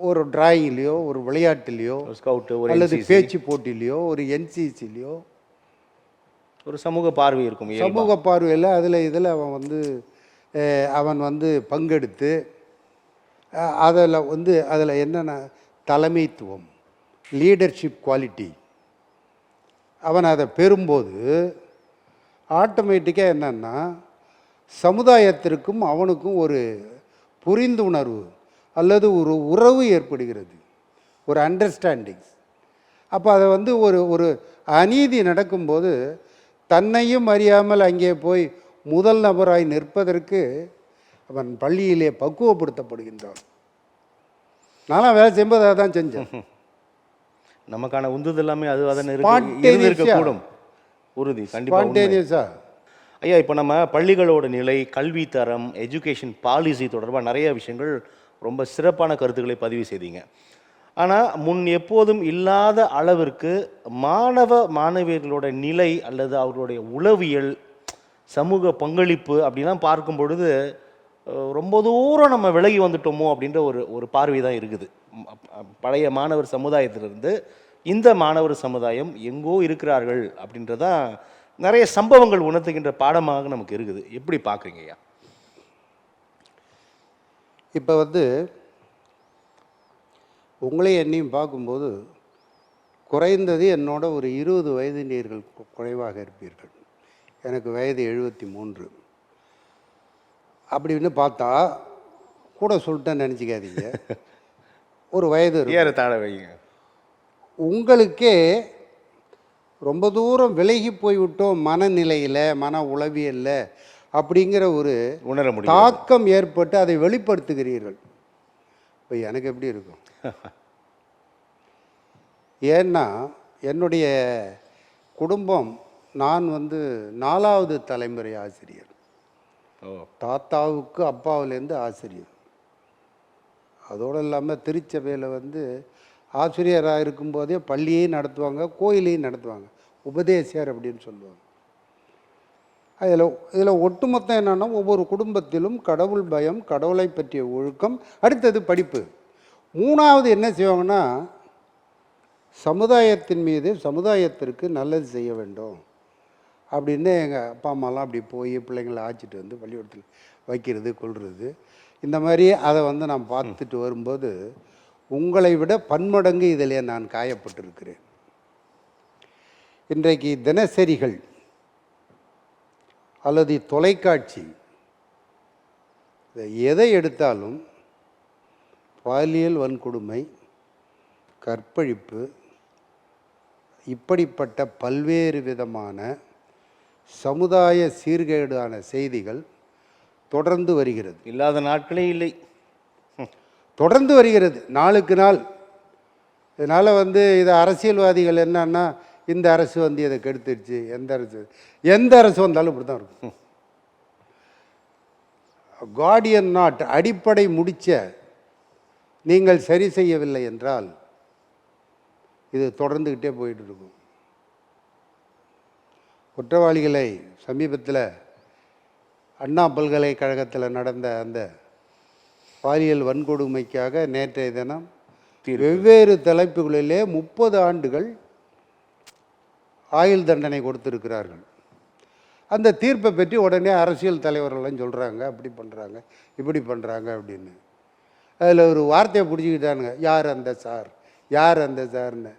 ஒரு டிராயிங்லேயோ, ஒரு விளையாட்டுலேயோ, ஸ்கவுட்டு, அல்லது பேச்சு போட்டிலையோ, ஒரு என்சிசிலையோ ஒரு சமூக பார்வை இருக்கும். சமூக பார்வையில் இதில் அவன் அவன் வந்து பங்கெடுத்து அதில் என்னென்ன தலைமைத்துவம், லீடர்ஷிப் குவாலிட்டி அவன் அதை பெறும்போது ஆட்டோமேட்டிக்காக என்னன்னா சமுதாயத்திற்கும் அவனுக்கும் ஒரு புரிந்துணர்வு அல்லது ஒரு உறவு ஏற்படுகிறது, ஒரு அண்டர்ஸ்டாண்டிங். அப்போ அதை வந்து ஒரு அநீதி நடக்கும்போது தன்னையும் அறியாமல் அங்கே போய் முதல் நபராய் நிற்பதற்கு அவன் பள்ளியிலே பக்குவப்படுத்தப்படுகின்றான். நானும் வேலை செய்யும்போது அதை தான் செஞ்சேன். நமக்கான உந்துதல் எல்லாமே அது அதன் இருக்கக்கூடும். உறுதி கண்டிப்பாக. ஐயா, இப்போ நம்ம பள்ளிகளோட நிலை, கல்வி தரம், எஜுகேஷன் பாலிசி தொடர்பாக நிறைய விஷயங்கள் ரொம்ப சிறப்பான கருத்துக்களை பதிவு செய்தீங்க. ஆனால் முன் எப்போதும் இல்லாத அளவிற்கு மாணவியர்களோட நிலை அல்லது அவர்களுடைய உளவியல், சமூக பங்களிப்பு அப்படிலாம் பார்க்கும் பொழுது ரொம்ப தூரம் நம்ம விலகி வந்துட்டோமோ அப்படின்ற ஒரு பார்வை தான் இருக்குது. பழைய மாணவர் சமுதாயத்திலிருந்து இந்த மாணவர் சமுதாயம் எங்கோ இருக்கிறார்கள் அப்படின்றதான் நிறைய சம்பவங்கள் உணர்த்துகின்ற பாடமாக நமக்கு இருக்குது. எப்படி பார்க்குறீங்க ஐயா? இப்போ வந்து உங்களையும் என்னையும் பார்க்கும்போது குறைந்தது என்னோட ஒரு 20 வயது நீங்கள் குறைவாக இருப்பீர்கள். எனக்கு வயது 73. அப்படின்னு பார்த்தா கூட சொல்லிட்டேன்னு நினச்சிக்காதீங்க, ஒரு வயது தாழ வைங்க. உங்களுக்கே ரொம்ப தூரம் விலகி போய்விட்டோம் மனநிலையில், மன உளவியலில் அப்படிங்கிற ஒரு உணர முடியும், தாக்கம் ஏற்பட்டு அதை வெளிப்படுத்துகிறீர்கள். இப்போ எனக்கு எப்படி இருக்கும்? ஏன்னா என்னுடைய குடும்பம், நான் வந்து 4வது தலைமுறை ஆசிரியர். தாத்தாவுக்கு அப்பாவிலேருந்து ஆசிரியர். அதோடு இல்லாமல் திருச்சபையில் வந்து ஆசிரியராக இருக்கும்போதே பள்ளியையும் நடத்துவாங்க, கோயிலையும் நடத்துவாங்க, உபதேசியார் அப்படின்னு சொல்லுவாங்க. இதில் ஒட்டுமொத்தம் என்னென்னா ஒவ்வொரு குடும்பத்திலும் கடவுள் பயம், கடவுளை பற்றிய ஒழுக்கம், அடுத்தது படிப்பு. 3வது என்ன செய்வாங்கன்னா சமுதாயத்தின் மீது, சமுதாயத்திற்கு நல்லது செய்ய வேண்டும் அப்படின்னு எங்கள் அப்பா அம்மாலாம் அப்படி போய் பிள்ளைங்களை ஆச்சிட்டு வந்து பள்ளிக்கூடத்தில் வைக்கிறது, கொள்வது, இந்த மாதிரி அதை வந்து நான் பார்த்துட்டு வரும்போது உங்களை விட பன்மடங்கு இதில் நான் காயப்பட்டிருக்கிறேன். இன்றைக்கு தினசரிகள் அல்லது தொலைக்காட்சி எதை எடுத்தாலும் பாலியல் வன்கொடுமை, கற்பழிப்பு, இப்படிப்பட்ட பல்வேறு விதமான சமுதாய சீர்கேடான செய்திகள் தொடர்ந்து வருகிறது. இல்லாத நாட்களே இல்லை, தொடர்ந்து வருகிறது நாளுக்கு நாள். இதனால் வந்து இது அரசியல்வாதிகள் என்னன்னா இந்த அரசு வந்து இதை கெடுத்துருச்சு, எந்த அரசு வந்தாலும் இப்படி தான் இருக்கும். கார்டியன் நாட் அடிப்படை முடிச்ச நீங்கள் சரி செய்யவில்லை என்றால் இது தொடர்ந்துக்கிட்டே போயிட்டு இருக்கும். குற்றவாளிகளை சமீபத்தில் அண்ணா பல்கலைக்கழகத்தில் நடந்த அந்த பாலியல் வன்கொடுமைக்காக நேற்றைய தினம் வெவ்வேறு தலைப்புகளிலே 30 ஆண்டுகள் ஆயுள் தண்டனை கொடுத்துருக்கிறார்கள். அந்த தீர்ப்பை பற்றி உடனே அரசியல் தலைவர்கள்லாம் சொல்கிறாங்க, அப்படி பண்ணுறாங்க, இப்படி பண்ணுறாங்க அப்படின்னு. அதில் ஒரு வார்த்தையை பிடிச்சிக்கிட்டானுங்க, யார் அந்த சார், யார் அந்த சார்னு.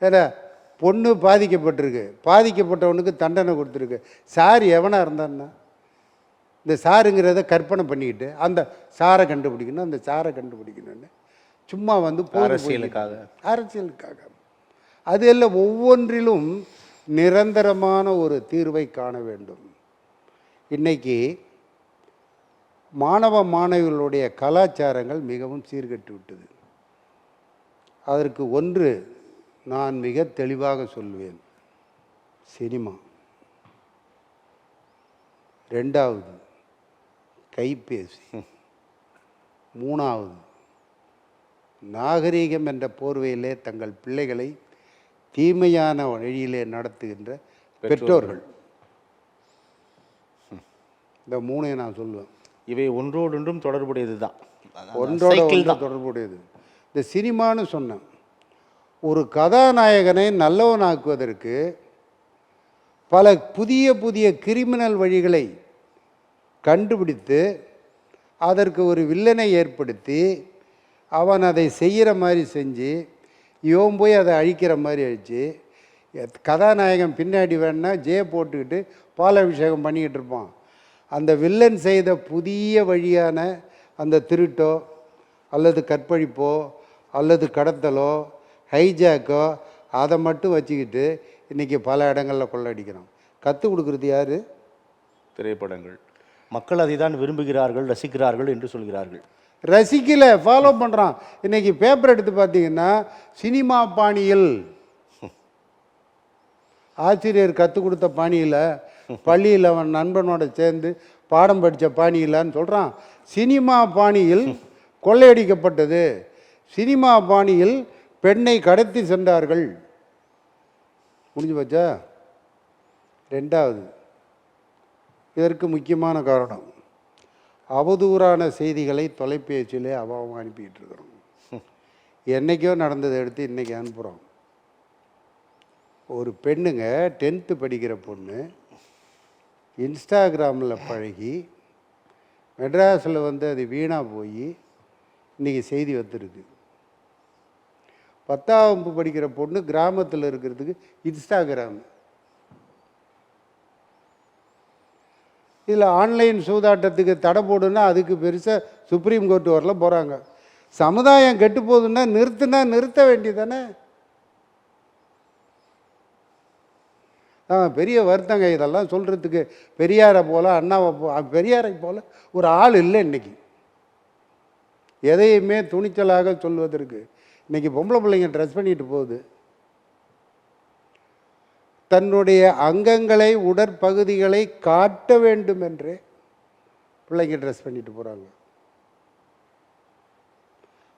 ஏன்னா பொண்ணு பாதிக்கப்பட்டிருக்கு, பாதிக்கப்பட்டவனுக்கு தண்டனை கொடுத்துருக்கு. சார் எவனாக இருந்தான்னா இந்த சாருங்கிறத கற்பனை பண்ணிக்கிட்டு அந்த சாரை கண்டுபிடிக்கணும், அந்த சாரை கண்டுபிடிக்கணும்னு சும்மா வந்து அரசியலுக்காக. அது எல்லாம் ஒவ்வொன்றிலும் நிரந்தரமான ஒரு தீர்வை காண வேண்டும். இன்னைக்கு மாணவ மாணவிகளுடைய கலாச்சாரங்கள் மிகவும் சீர்கெட்டு விட்டது. அதற்கு ஒன்று நான் மிக தெளிவாக சொல்வேன், சினிமா. 2வது கைபேசி. 3வது நாகரீகம் என்ற போர்வையிலே தங்கள் பிள்ளைகளை தீமையான வழியிலே நடத்துகின்ற பெற்றோர்கள். இந்த 3ஐயும் நான் சொல்லுவேன். இவை ஒன்றோடொன்றும் தொடர்புடையது தான், ஒன்றோட தொடர்புடையது. இந்த சினிமான்னு சொன்னேன், ஒரு கதாநாயகனை நல்லவனாக்குவதற்கு பல புதிய புதிய கிரிமினல் வழிகளை கண்டுபிடித்து அதற்கு ஒரு வில்லனை ஏற்படுத்தி அவன் அதை செய்கிற மாதிரி செஞ்சு இவன் போய் அதை அழிக்கிற மாதிரி அழித்து கதாநாயகன் பின்னாடி வேணா போட்டுக்கிட்டு பாலாபிஷேகம் பண்ணிக்கிட்டு இருப்பான். அந்த வில்லன் செய்த புதிய வழியான அந்த திருட்டோ அல்லது கற்பழிப்போ அல்லது கடத்தலோ ஹைஜாக்கோ அதை மட்டும் வச்சுக்கிட்டு இன்றைக்கி பல இடங்களில் கொள்ளடிக்கிறோம். கற்றுக் கொடுக்குறது யார்? திரைப்படங்கள். மக்கள் அதை தான் விரும்புகிறார்கள், ரசிக்கிறார்கள் என்று சொல்கிறார்கள். ரசிக்கல, ஃபாலோ பண்ணுறான். இன்றைக்கி பேப்பர் எடுத்து பார்த்தீங்கன்னா சினிமா பாணியில் ஆசிரியர் கற்றுக் கொடுத்த பாணியில் பள்ளியில் அவன் நண்பனோட சேர்ந்து பாடம் படித்த பாணியிலான்னு சொல்கிறான். சினிமா பாணியில் கொள்ளையடிக்கப்பட்டது, சினிமா பாணியில் பெண்ணை கடத்தி சென்றார்கள். முடிஞ்சு போச்சா? ரெண்டாவது, இதற்கு முக்கியமான காரணம், அவதூறான செய்திகளை தொலைபேசியிலே அனுப்பிக்கிட்டு இருக்கிறோம். என்றைக்கோ நடந்ததை எடுத்து இன்றைக்கி அனுப்புகிறோம். ஒரு பெண்ணுங்க 10th படிக்கிற பொண்ணு இன்ஸ்டாகிராமில் பழகி மெட்ராஸில் வந்து அது வீணாக போய் இன்றைக்கி செய்தி வந்துருக்கு. 10ஆம் வகுப்பு படிக்கிற பொண்ணு கிராமத்தில் இருக்கிறதுக்கு இன்ஸ்டாகிராம். இதில் ஆன்லைன் சூதாட்டத்துக்கு தடை போடுன்னா அதுக்கு பெருசாக சுப்ரீம் கோர்ட் வரல போகிறாங்க. சமுதாயம் கெட்டு போகுதுன்னா நிறுத்த வேண்டியதானே. பெரிய வருத்தங்க இதெல்லாம் சொல்கிறதுக்கு. பெரியாரை போல் பெரியாரை போல் ஒரு ஆள் இல்லை இன்றைக்கி. எதையுமே துணிச்சலாக சொல்வதற்கு. இன்றைக்கி பொம்பளை பிள்ளைங்க ட்ரெஸ் பண்ணிட்டு போகுது. தன்னுடைய அங்கங்களை உடற்பகுதிகளை காட்ட வேண்டும் என்றே பிள்ளைங்க ட்ரெஸ் பண்ணிட்டு போகிறாங்க.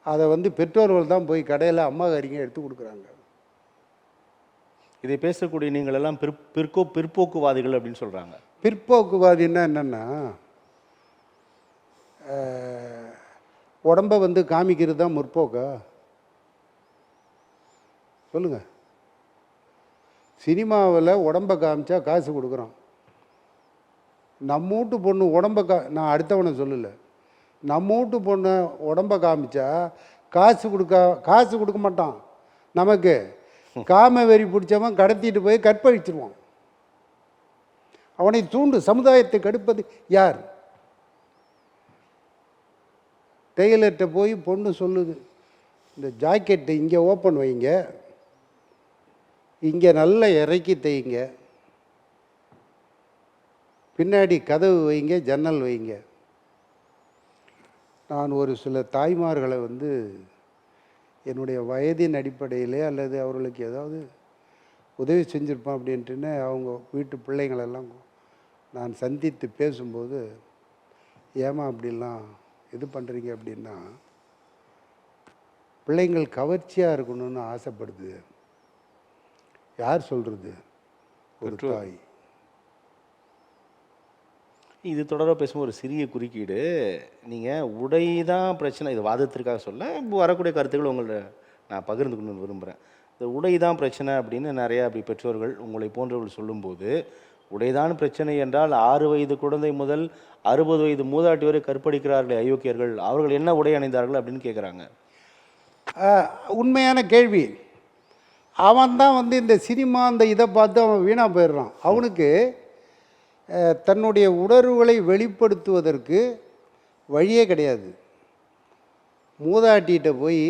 அதை வந்து பெற்றோர்கள் தான் போய் கடையில் அம்மா கறிங்க எடுத்து கொடுக்குறாங்க. இதை பேசக்கூடிய நீங்கள் எல்லாம் பிற்போக்குவாதிகள் அப்படின்னு சொல்கிறாங்க. பிற்போக்குவாதின்னா என்னென்னா, உடம்பை வந்து காமிக்கிறது தான் முற்போக்கா? சொல்லுங்கள். சினிமாவில் உடம்பை காமிச்சா காசு கொடுக்குறோம். நம்ம வீட்டு பொண்ணு நான் அடுத்தவனை சொல்லலை, நம்ம வீட்டு பொண்ணு உடம்பை காமிச்சா காசு கொடுக்க மாட்டான். நமக்கு காம வெறி பிடிச்சவன் கடத்திட்டு போய் கற்பழிச்சிருவான். அவனை சமுதாயத்தை கெடுப்பது யார்? டெய்லர்கிட்ட போய் பொண்ணு சொல்லுது, இந்த ஜாக்கெட்டு இங்கே ஓப்பன் வைங்க, இங்கே நல்லா இறக்கி தைங்க, பின்னாடி கதவு வைங்க, ஜன்னல் வைங்க. நான் ஒரு சில தாய்மார்களை வந்து என்னுடைய வயதின் அடிப்படையிலே அல்லது அவர்களுக்கு ஏதாவது உதவி செஞ்சுருப்பேன் அப்படின்ட்டுன்னு அவங்க வீட்டு பிள்ளைங்களெல்லாம் நான் சந்தித்து பேசும்போது, ஏமா அப்படிலாம் இது பண்ணுறீங்க அப்படின்னா, பிள்ளைங்கள் கவர்ச்சியாக இருக்கணும்னு ஆசைப்படுது. யார் சொல்கிறது? ஒரு தாய். இது தொடர்பாக பேசும்போது ஒரு சிறிய குறுக்கீடு. நீங்கள் உடை தான் பிரச்சனை, இது வாதத்திற்காக சொல்ல, இப்போ வரக்கூடிய கருத்துக்கள் உங்களை நான் பகிர்ந்துக்கணும்னு விரும்புகிறேன். இந்த உடை தான் பிரச்சனை அப்படின்னு நிறையா அப்படி பெற்றோர்கள் உங்களை போன்றவர்கள் சொல்லும்போது, உடைதான் பிரச்சனை என்றால் 6 வயது குழந்தை முதல் 60 வயது மூதாட்டி வரை கற்பழிக்கிறார்களே அயோக்கியர்கள், அவர்கள் என்ன உடை அணிந்தார்கள் அப்படின்னு கேட்குறாங்க. உண்மையான கேள்வி. அவன் தான் வந்து இந்த சினிமா அந்த இதை பார்த்து அவன் வீணாக போயிடுறான். அவனுக்கு தன்னுடைய உணர்வுகளை வெளிப்படுத்துவதற்கு வழியே கிடையாது. மூதாட்டிகிட்ட போய்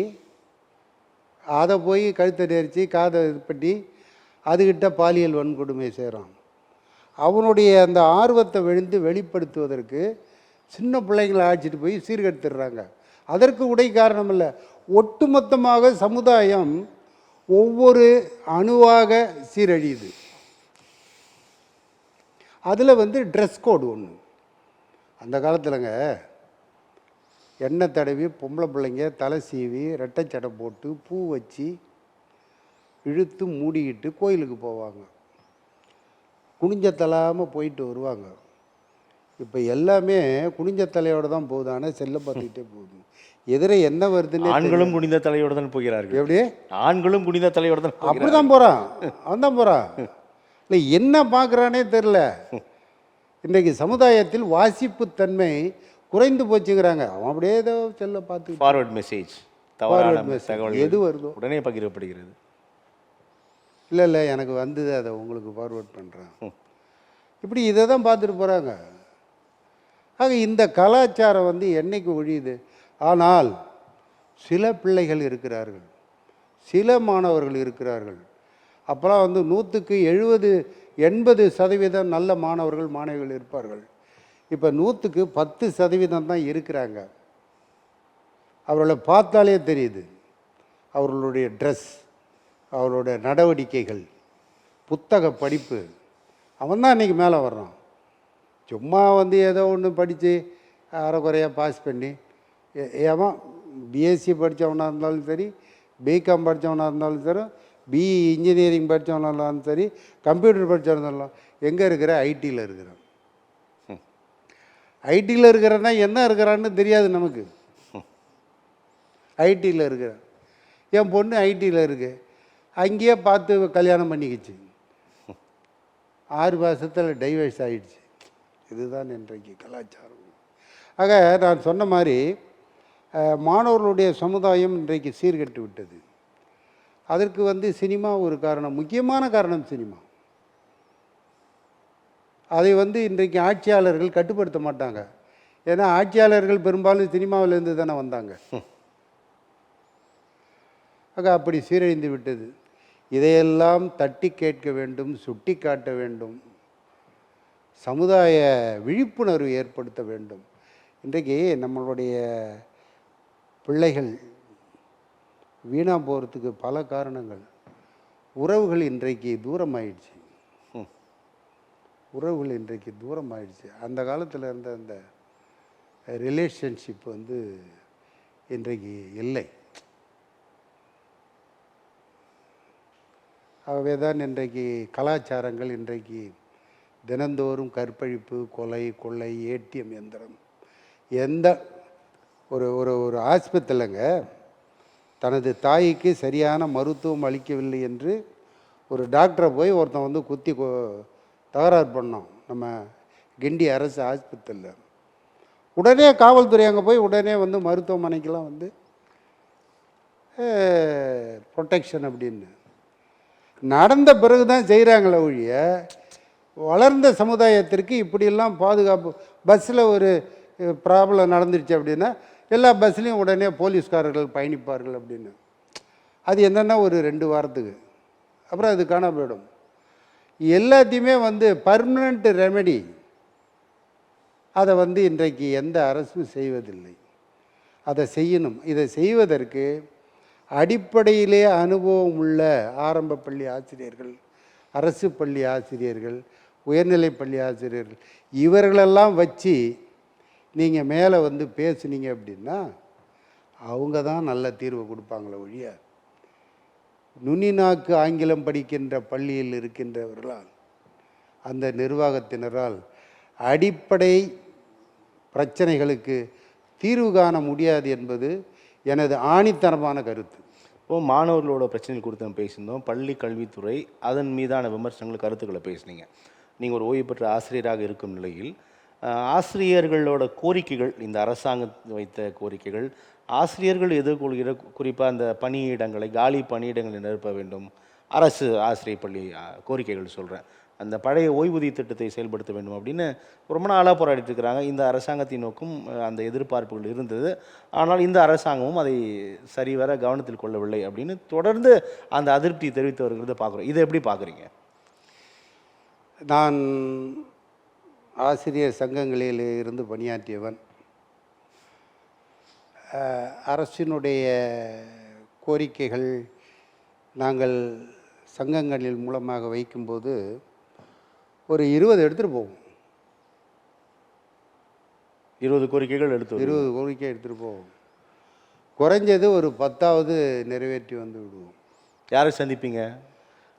அதை போய் கழுத்தை நெரிச்சு காதை இது பண்ணி அதுகிட்ட பாலியல் வன்கொடுமை செய்கிறான். அவனுடைய அந்த ஆர்வத்தை வெளிப்படுத்துவதற்கு சின்ன பிள்ளைங்களை அழைச்சிட்டு போய் சீர்கெடுத்துடுறாங்க. அதற்கு உடை காரணம் இல்லை, ஒட்டுமொத்தமாக சமுதாயம் ஒவ்வொரு அணுவாக சீரழியுது. அதில் வந்து ட்ரெஸ் கோடு ஒன்று. அந்த காலத்தில்ங்க எண்ணெய் தடவி பொம்பளை பிள்ளைங்க தலை சீவி ரெட்டைச்சடை போட்டு பூ வச்சு இழுத்து மூடிக்கிட்டு கோயிலுக்கு போவாங்க. குனிஞ்ச தலாமல் போயிட்டு வருவாங்க. இப்போ எல்லாமே குனிஞ்ச தலையோடு தான் போகுது, ஆனால் செல்ல பார்த்துக்கிட்டே போகுது. எதிரே என்ன வருதுன்னு ஆண்களும் குனிந்த தலையோடு தான் போகிறார்கள். எப்படி? ஆண்களும் குனிந்த தலையோடு தான் அப்படி தான் போகிறான், அவன் தான் போகிறான். இல்லை என்ன பார்க்குறானே தெரில. இன்றைக்கு சமுதாயத்தில் வாசிப்புத்தன்மை குறைந்து போச்சுங்கிறாங்க. அவன் அப்படியே ஏதோ செல்ல பார்த்து ஃபார்வர்ட் மெசேஜ், தவறான message. தகவல் எது வருதோ உடனே பகிரப்படுகிறது. இல்லை எனக்கு வந்தது அதை உங்களுக்கு ஃபார்வர்ட் பண்ணுறேன். இப்படி இதை தான் பார்த்துட்டு போகிறாங்க. ஆக இந்த கலாச்சாரம் வந்து என்னைக்கு ஒழியுது? ஆனால் சில பிள்ளைகள் இருக்கிறார்கள், சில மாணவர்கள் இருக்கிறார்கள். அப்போலாம் வந்து 100க்கு 70-80% நல்ல மாணவர்கள் மாணவிகள் இருப்பார்கள். இப்போ 100க்கு 10% தான் இருக்கிறாங்க. அவர்களை பார்த்தாலே தெரியுது. அவர்களுடைய ட்ரெஸ், அவர்களுடைய நடவடிக்கைகள், புத்தக படிப்பு, அவன் தான் இன்றைக்கி மேலே வர்றான். சும்மா வந்து ஏதோ ஒன்று படித்து அரைக்குறையாக பாஸ் பண்ணி ஏன் பிஎஸ்சி படித்தவனாக இருந்தாலும் சரி, பிகாம் படித்தவனாக இருந்தாலும் சரி, பிஇ இன்ஜினியரிங் படித்தவனாக இருந்தாலும் சரி, கம்ப்யூட்டர் படித்தவனாக இருந்தாலும் எங்கே இருக்கிற? ஐடியில் இருக்கிறான். ஐடியில் இருக்கிறன்னா என்ன இருக்கிறான்னு தெரியாது நமக்கு. ஐடியில் இருக்கிறான். என் பொண்ணு ஐடியில் இருக்கு, அங்கேயே பார்த்து கல்யாணம் பண்ணிக்கிச்சு. 6 மாதத்தில் டைவர்ஸ் ஆகிடுச்சு. இதுதான் இன்றைக்கு கலாச்சாரம். ஆக நான் சொன்ன மாதிரி மாணவர்களுடைய சமுதாயம் இன்றைக்கு சீர்கெட்டு விட்டது. அதற்கு வந்து சினிமா ஒரு காரணம், முக்கியமான காரணம் சினிமா. அதை வந்து இன்றைக்கு ஆட்சியாளர்கள் கட்டுப்படுத்த மாட்டாங்க. ஏன்னா ஆட்சியாளர்கள் பெரும்பாலும் சினிமாவிலேருந்து தானே வந்தாங்க. ஆக அப்படி சீரழிந்து விட்டது. இதையெல்லாம் தட்டி கேட்க வேண்டும், சுட்டி காட்ட வேண்டும், சமுதாய விழிப்புணர்வு ஏற்படுத்த வேண்டும். இன்றைக்கு நம்மளுடைய பிள்ளைகள் வீணாக போகிறதுக்கு பல காரணங்கள். உறவுகள் இன்றைக்கு தூரமாயிடுச்சு. உறவுகள் இன்றைக்கு தூரமாயிடுச்சு. அந்த காலத்தில் இருந்த அந்த ரிலேஷன்ஷிப் வந்து இன்றைக்கு இல்லை. ஆகவே தான் இன்றைக்கு கலாச்சாரங்கள் இன்றைக்கு தினந்தோறும் கற்பழிப்பு, கொலை, கொள்ளை, ஏடிஎம் எந்திரம். எந்த ஒரு ஒரு ஒரு ஆஸ்பத்திரிலங்க தனது தாய்க்கு சரியான மருத்துவம் அளிக்கவில்லை என்று ஒரு டாக்டரை போய் ஒருத்தன் வந்து குத்தி தகராறு பண்ணோம் நம்ம கிண்டி அரசு ஆஸ்பத்திரியில். உடனே காவல்துறை அங்கே போய் உடனே வந்து மருத்துவமனைக்கெலாம் வந்து ப்ரொடெக்ஷன் அப்படின்னு நடந்த பிறகு தான் செய்கிறாங்களே ஒழிய, வளர்ந்த சமுதாயத்திற்கு இப்படியெல்லாம் பாதுகாப்பு. பஸ்ஸில் ஒரு ப்ராப்ளம் நடந்துருச்சு அப்படின்னா எல்லா பஸ்லேயும் உடனே போலீஸ்காரர்கள் பயணிப்பார்கள் அப்படின்னு. அது என்னென்னா ஒரு 2 வாரத்துக்கு அப்புறம் அது காண போயிடும். எல்லாத்தையுமே வந்து பர்மனண்ட் ரெமெடி அதை வந்து இன்றைக்கு எந்த அரசும் செய்வதில்லை. அதை செய்யணும். இதை செய்வதற்கு அடிப்படையிலே அனுபவம் உள்ள ஆரம்ப பள்ளி ஆசிரியர்கள், அரசு பள்ளி ஆசிரியர்கள், உயர்நிலை பள்ளி ஆசிரியர்கள், இவர்களெல்லாம் வச்சு நீங்கள் மேலே வந்து பேசுனீங்க அப்படின்னா அவங்க தான் நல்ல தீர்வு கொடுப்பாங்களே ஒழிய, நுனிநாக்கு ஆங்கிலம் படிக்கின்ற பள்ளியில் இருக்கின்றவர்களால், அந்த நிர்வாகத்தினரால் அடிப்படை பிரச்சனைகளுக்கு தீர்வு காண முடியாது என்பது எனது ஆணித்தனமான கருத்து. இப்போ மாணவர்களோட பிரச்சனைகள் குறித்து நம்ம பேசியிருந்தோம். பள்ளி கல்வித்துறை அதன் மீதான விமர்சனங்கள், கருத்துக்களை பேசுனீங்க. நீங்கள் ஒரு ஓய்வு பெற்ற ஆசிரியராக இருக்கும் நிலையில் ஆசிரியர்களோட கோரிக்கைகள், இந்த அரசாங்கம் வைத்த கோரிக்கைகள், ஆசிரியர்கள் எதிர்கொள்கிற குறிப்பாக அந்த பணியிடங்களை, காலி பணியிடங்களை நிரப்ப வேண்டும், அரசு ஆசிரியர் பள்ளி கோரிக்கைகள் சொல்கிறேன், அந்த பழைய ஓய்வூதிய திட்டத்தை செயல்படுத்த வேண்டும் அப்படின்னு ரொம்ப நாளாக போராடிட்டு இருக்கிறாங்க. இந்த அரசாங்கத்தின் நோக்கும் அந்த எதிர்பார்ப்புகள் இருந்தது. ஆனால் இந்த அரசாங்கமும் அதை சரிவர கவனத்தில் கொள்ளவில்லை அப்படின்னு தொடர்ந்து அந்த அதிருப்தி தெரிவித்து வருகிறத பார்க்குறோம். இதை எப்படி பார்க்குறீங்க? நான் ஆசிரியர் சங்கங்களில் இருந்து பணியாற்றியவன். அரசினுடைய கோரிக்கைகள் நாங்கள் சங்கங்களில் மூலமாக வைக்கும்போது ஒரு 20 எடுத்துகிட்டு போவோம். 20 கோரிக்கைகள் 20 கோரிக்கை எடுத்துகிட்டு போவோம். குறைஞ்சது ஒரு 10வது நிறைவேற்றி வந்து விடுவோம். யாரை சந்திப்பீங்க?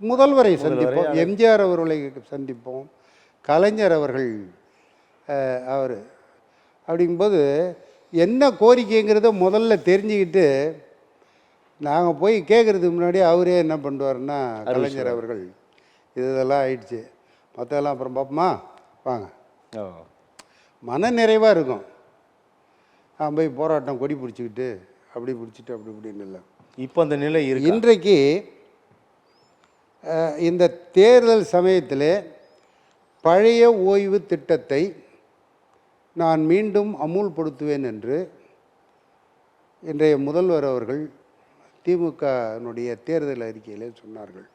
முதல்வரை சந்திப்போம், எம்ஜிஆர் அவர்களை சந்திப்போம், கலைஞர் அவர்கள் அவர். அப்படிங்கும்போது என்ன கோரிக்கைங்கிறத முதல்ல தெரிஞ்சுக்கிட்டு நாங்கள் போய் கேட்குறதுக்கு முன்னாடி அவரே என்ன பண்ணுவார்னா, கலைஞர் அவர்கள் இதெல்லாம் ஆயிடுச்சு, மற்றெல்லாம் அப்புறம் பார்ப்போமா, வாங்க ஓ. மன நிறைவாக இருக்கும். போய் போராட்டம் கொடி பிடிச்சிக்கிட்டு அப்படி பிடிச்சிட்டு அப்படி இப்படின்னு இல்லை. இப்போ அந்த நிலை இருக்கு. இன்றைக்கு இந்த தேர்தல் சமயத்தில் பழைய ஓய்வு திட்டத்தை நான் மீண்டும் அமுல்படுத்துவேன் என்று இன்றைய முதல்வர் அவர்கள் திமுகனுடைய தேர்தல் அறிக்கையிலே சொன்னார்கள்.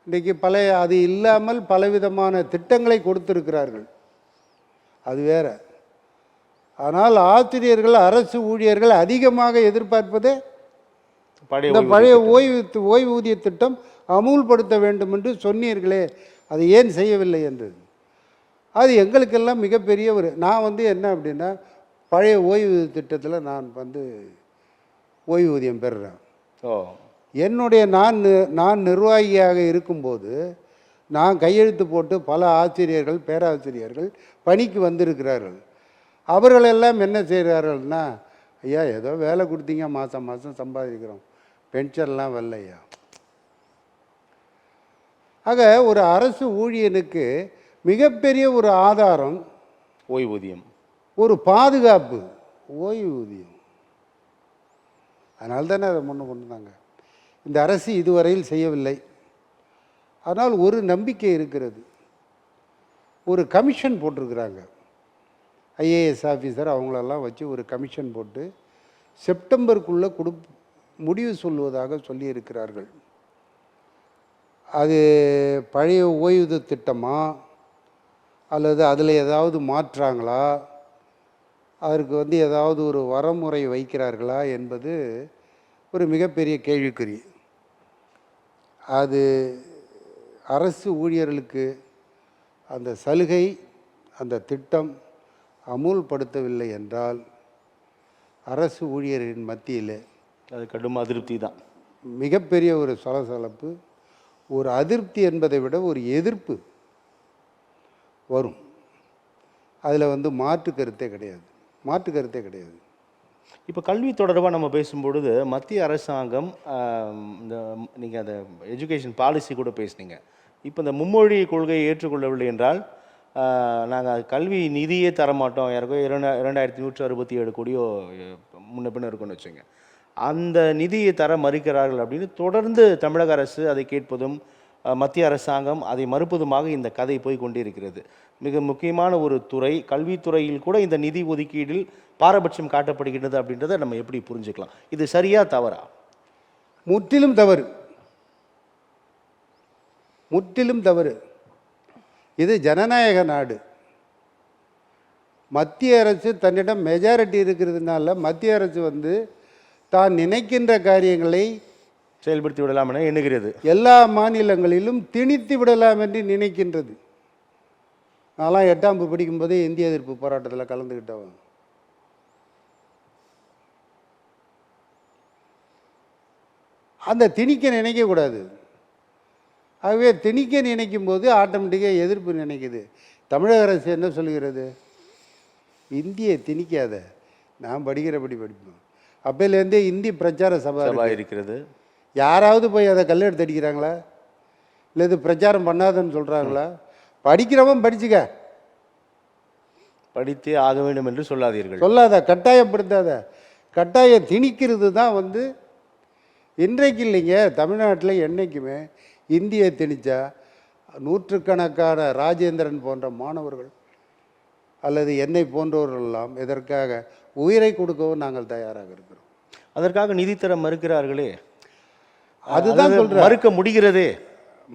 இன்றைக்கு அது இல்லாமல் பலவிதமான திட்டங்களை கொடுத்திருக்கிறார்கள், அது வேற. ஆனால் ஆசிரியர்கள், அரசு ஊழியர்கள் அதிகமாக எதிர்பார்ப்பதே இந்த பழைய ஓய்வூதிய திட்டம் அமுல்படுத்த வேண்டும் என்று சொன்னீர்களே, அதை ஏன் செய்யவில்லை என்று. அது எங்களுக்கெல்லாம் மிகப்பெரிய நான் என்ன அப்படின்னா, பழைய ஓய்வூதிய திட்டத்தில் நான் ஓய்வூதியம் பெறுறேன். என்னுடைய நான் நிர்வாகியாக இருக்கும்போது நான் கையெழுத்து போட்டு பல ஆசிரியர்கள், பேராசிரியர்கள் பணிக்கு வந்திருக்கிறார்கள். அவர்களெல்லாம் என்ன செய்கிறார்கள்னா, ஐயா ஏதோ வேலை கொடுத்தீங்க, மாதம் மாதம் சம்பாதிக்கிறோம், பென்ஷன்லாம் வரலையா. ஆக ஒரு அரசு ஊழியனுக்கு மிகப்பெரிய ஒரு ஆதாரம் ஓய்வூதியம், ஒரு பாதுகாப்பு ஓய்வூதியம். அதனால தானே அதை கொண்டு வந்தாங்க. இந்த அரசு இதுவரையில் செய்யவில்லை. ஆனால் ஒரு நம்பிக்கை இருக்கிறது. ஒரு கமிஷன் போட்டிருக்கிறாங்க, ஐஏஎஸ் ஆஃபீஸர் அவங்களெல்லாம் வச்சு ஒரு கமிஷன் போட்டு செப்டம்பருக்குள்ளே முடிவு சொல்வதாக சொல்லியிருக்கிறார்கள். அது பழைய ஓய்வூதிய திட்டமா அல்லது அதில் ஏதாவது மாற்றாங்களா, அதற்கு ஏதாவது ஒரு வரமுறை வைக்கிறார்களா என்பது ஒரு மிகப்பெரிய கேள்விக்குறி. அது அரசு ஊழியர்களுக்கு அந்த சலுகை, அந்த திட்டம் அமுல்படுத்தவில்லை என்றால் அரசு ஊழியரின் மத்தியில் அது கடும் அதிருப்தி தான். மிகப்பெரிய ஒரு சலசலப்பு, ஒரு அதிருப்தி என்பதை விட ஒரு எதிர்ப்பு வரும். அதில் மாற்று கருத்தே கிடையாது. இப்போ கல்வி தொடர்பாக நம்ம பேசும்பொழுது மத்திய அரசாங்கம் இந்த நீங்கள் அந்த எஜுகேஷன் பாலிசி கூட பேசுனீங்க. இப்போ இந்த மும்மொழி கொள்கையை ஏற்றுக்கொள்ளவில்லை என்றால் நாங்கள் கல்வி நிதியே தரமாட்டோம், யாருக்கோ 2167 கோடியோ முன்ன பின்ன இருக்குன்னு வச்சுங்க, அந்த நிதியை தர மறுக்கிறார்கள் அப்படின்னு தொடர்ந்து தமிழக அரசு அதை கேட்பதும் மத்திய அரசாங்கம் அதை மறுப்பதுமாக இந்த கதை போய் கொண்டிருக்கிறது. மிக முக்கியமான ஒரு துறை, கல்வித்துறையில் கூட இந்த நிதி ஒதுக்கீடில் பாரபட்சம் காட்டப்படுகின்றது அப்படின்றத நம்ம எப்படி புரிஞ்சுக்கலாம்? இது சரியா தவறா? முற்றிலும் தவறு. இது ஜனநாயக நாடு. மத்திய அரசு தன்னிடம் மெஜாரிட்டி இருக்கிறதுனால மத்திய அரசு தான் நினைக்கின்ற காரியங்களை செயல்படுத்தி விடலாம் என எண்ணுகிறது. எல்லா மாநிலங்களிலும் திணித்து விடலாம் என்று நினைக்கின்றது. நான்லாம் 8ஆம் வகுப்பு படிக்கும்போதே இந்திய எதிர்ப்பு போராட்டத்தில் கலந்துக்கிட்டவன். அந்த திணிக்க நினைக்கக்கூடாது. ஆகவே திணிக்க நினைக்கும் போது ஆட்டோமேட்டிக்காக எதிர்ப்பு நினைக்குது. தமிழக அரசு என்ன சொல்லுகிறது? இந்தியை திணிக்காத, நான் படிக்கிறபடி படிப்பேன். அப்போலேருந்தே இந்தி பிரச்சார சபா இருக்கிறது. யாராவது போய் அதை கல்லெடுத்து அடிக்கிறாங்களா? இல்லை இது பிரச்சாரம் பண்ணாதன்னு சொல்கிறாங்களா? படிக்கிறவன் படிச்சுக்க, படித்தே ஆக வேண்டும் என்று சொல்லாதீர்கள். சொல்லாத, கட்டாயப்படுத்தாத. கட்டாயம் திணிக்கிறது தான் இன்றைக்கு இல்லைங்க, தமிழ்நாட்டில் என்றைக்குமே இந்தியை திணிச்சா நூற்றுக்கணக்கான ராஜேந்திரன் போன்ற மாணவர்கள் அல்லது என்னை போன்றவர்களெல்லாம் இதற்காக உயிரை கொடுக்கவும் நாங்கள் தயாராக இருக்கிறோம். அதற்காக நிதி தர மறுக்கிறார்களே, அதுதான் சொல்கிறேன்.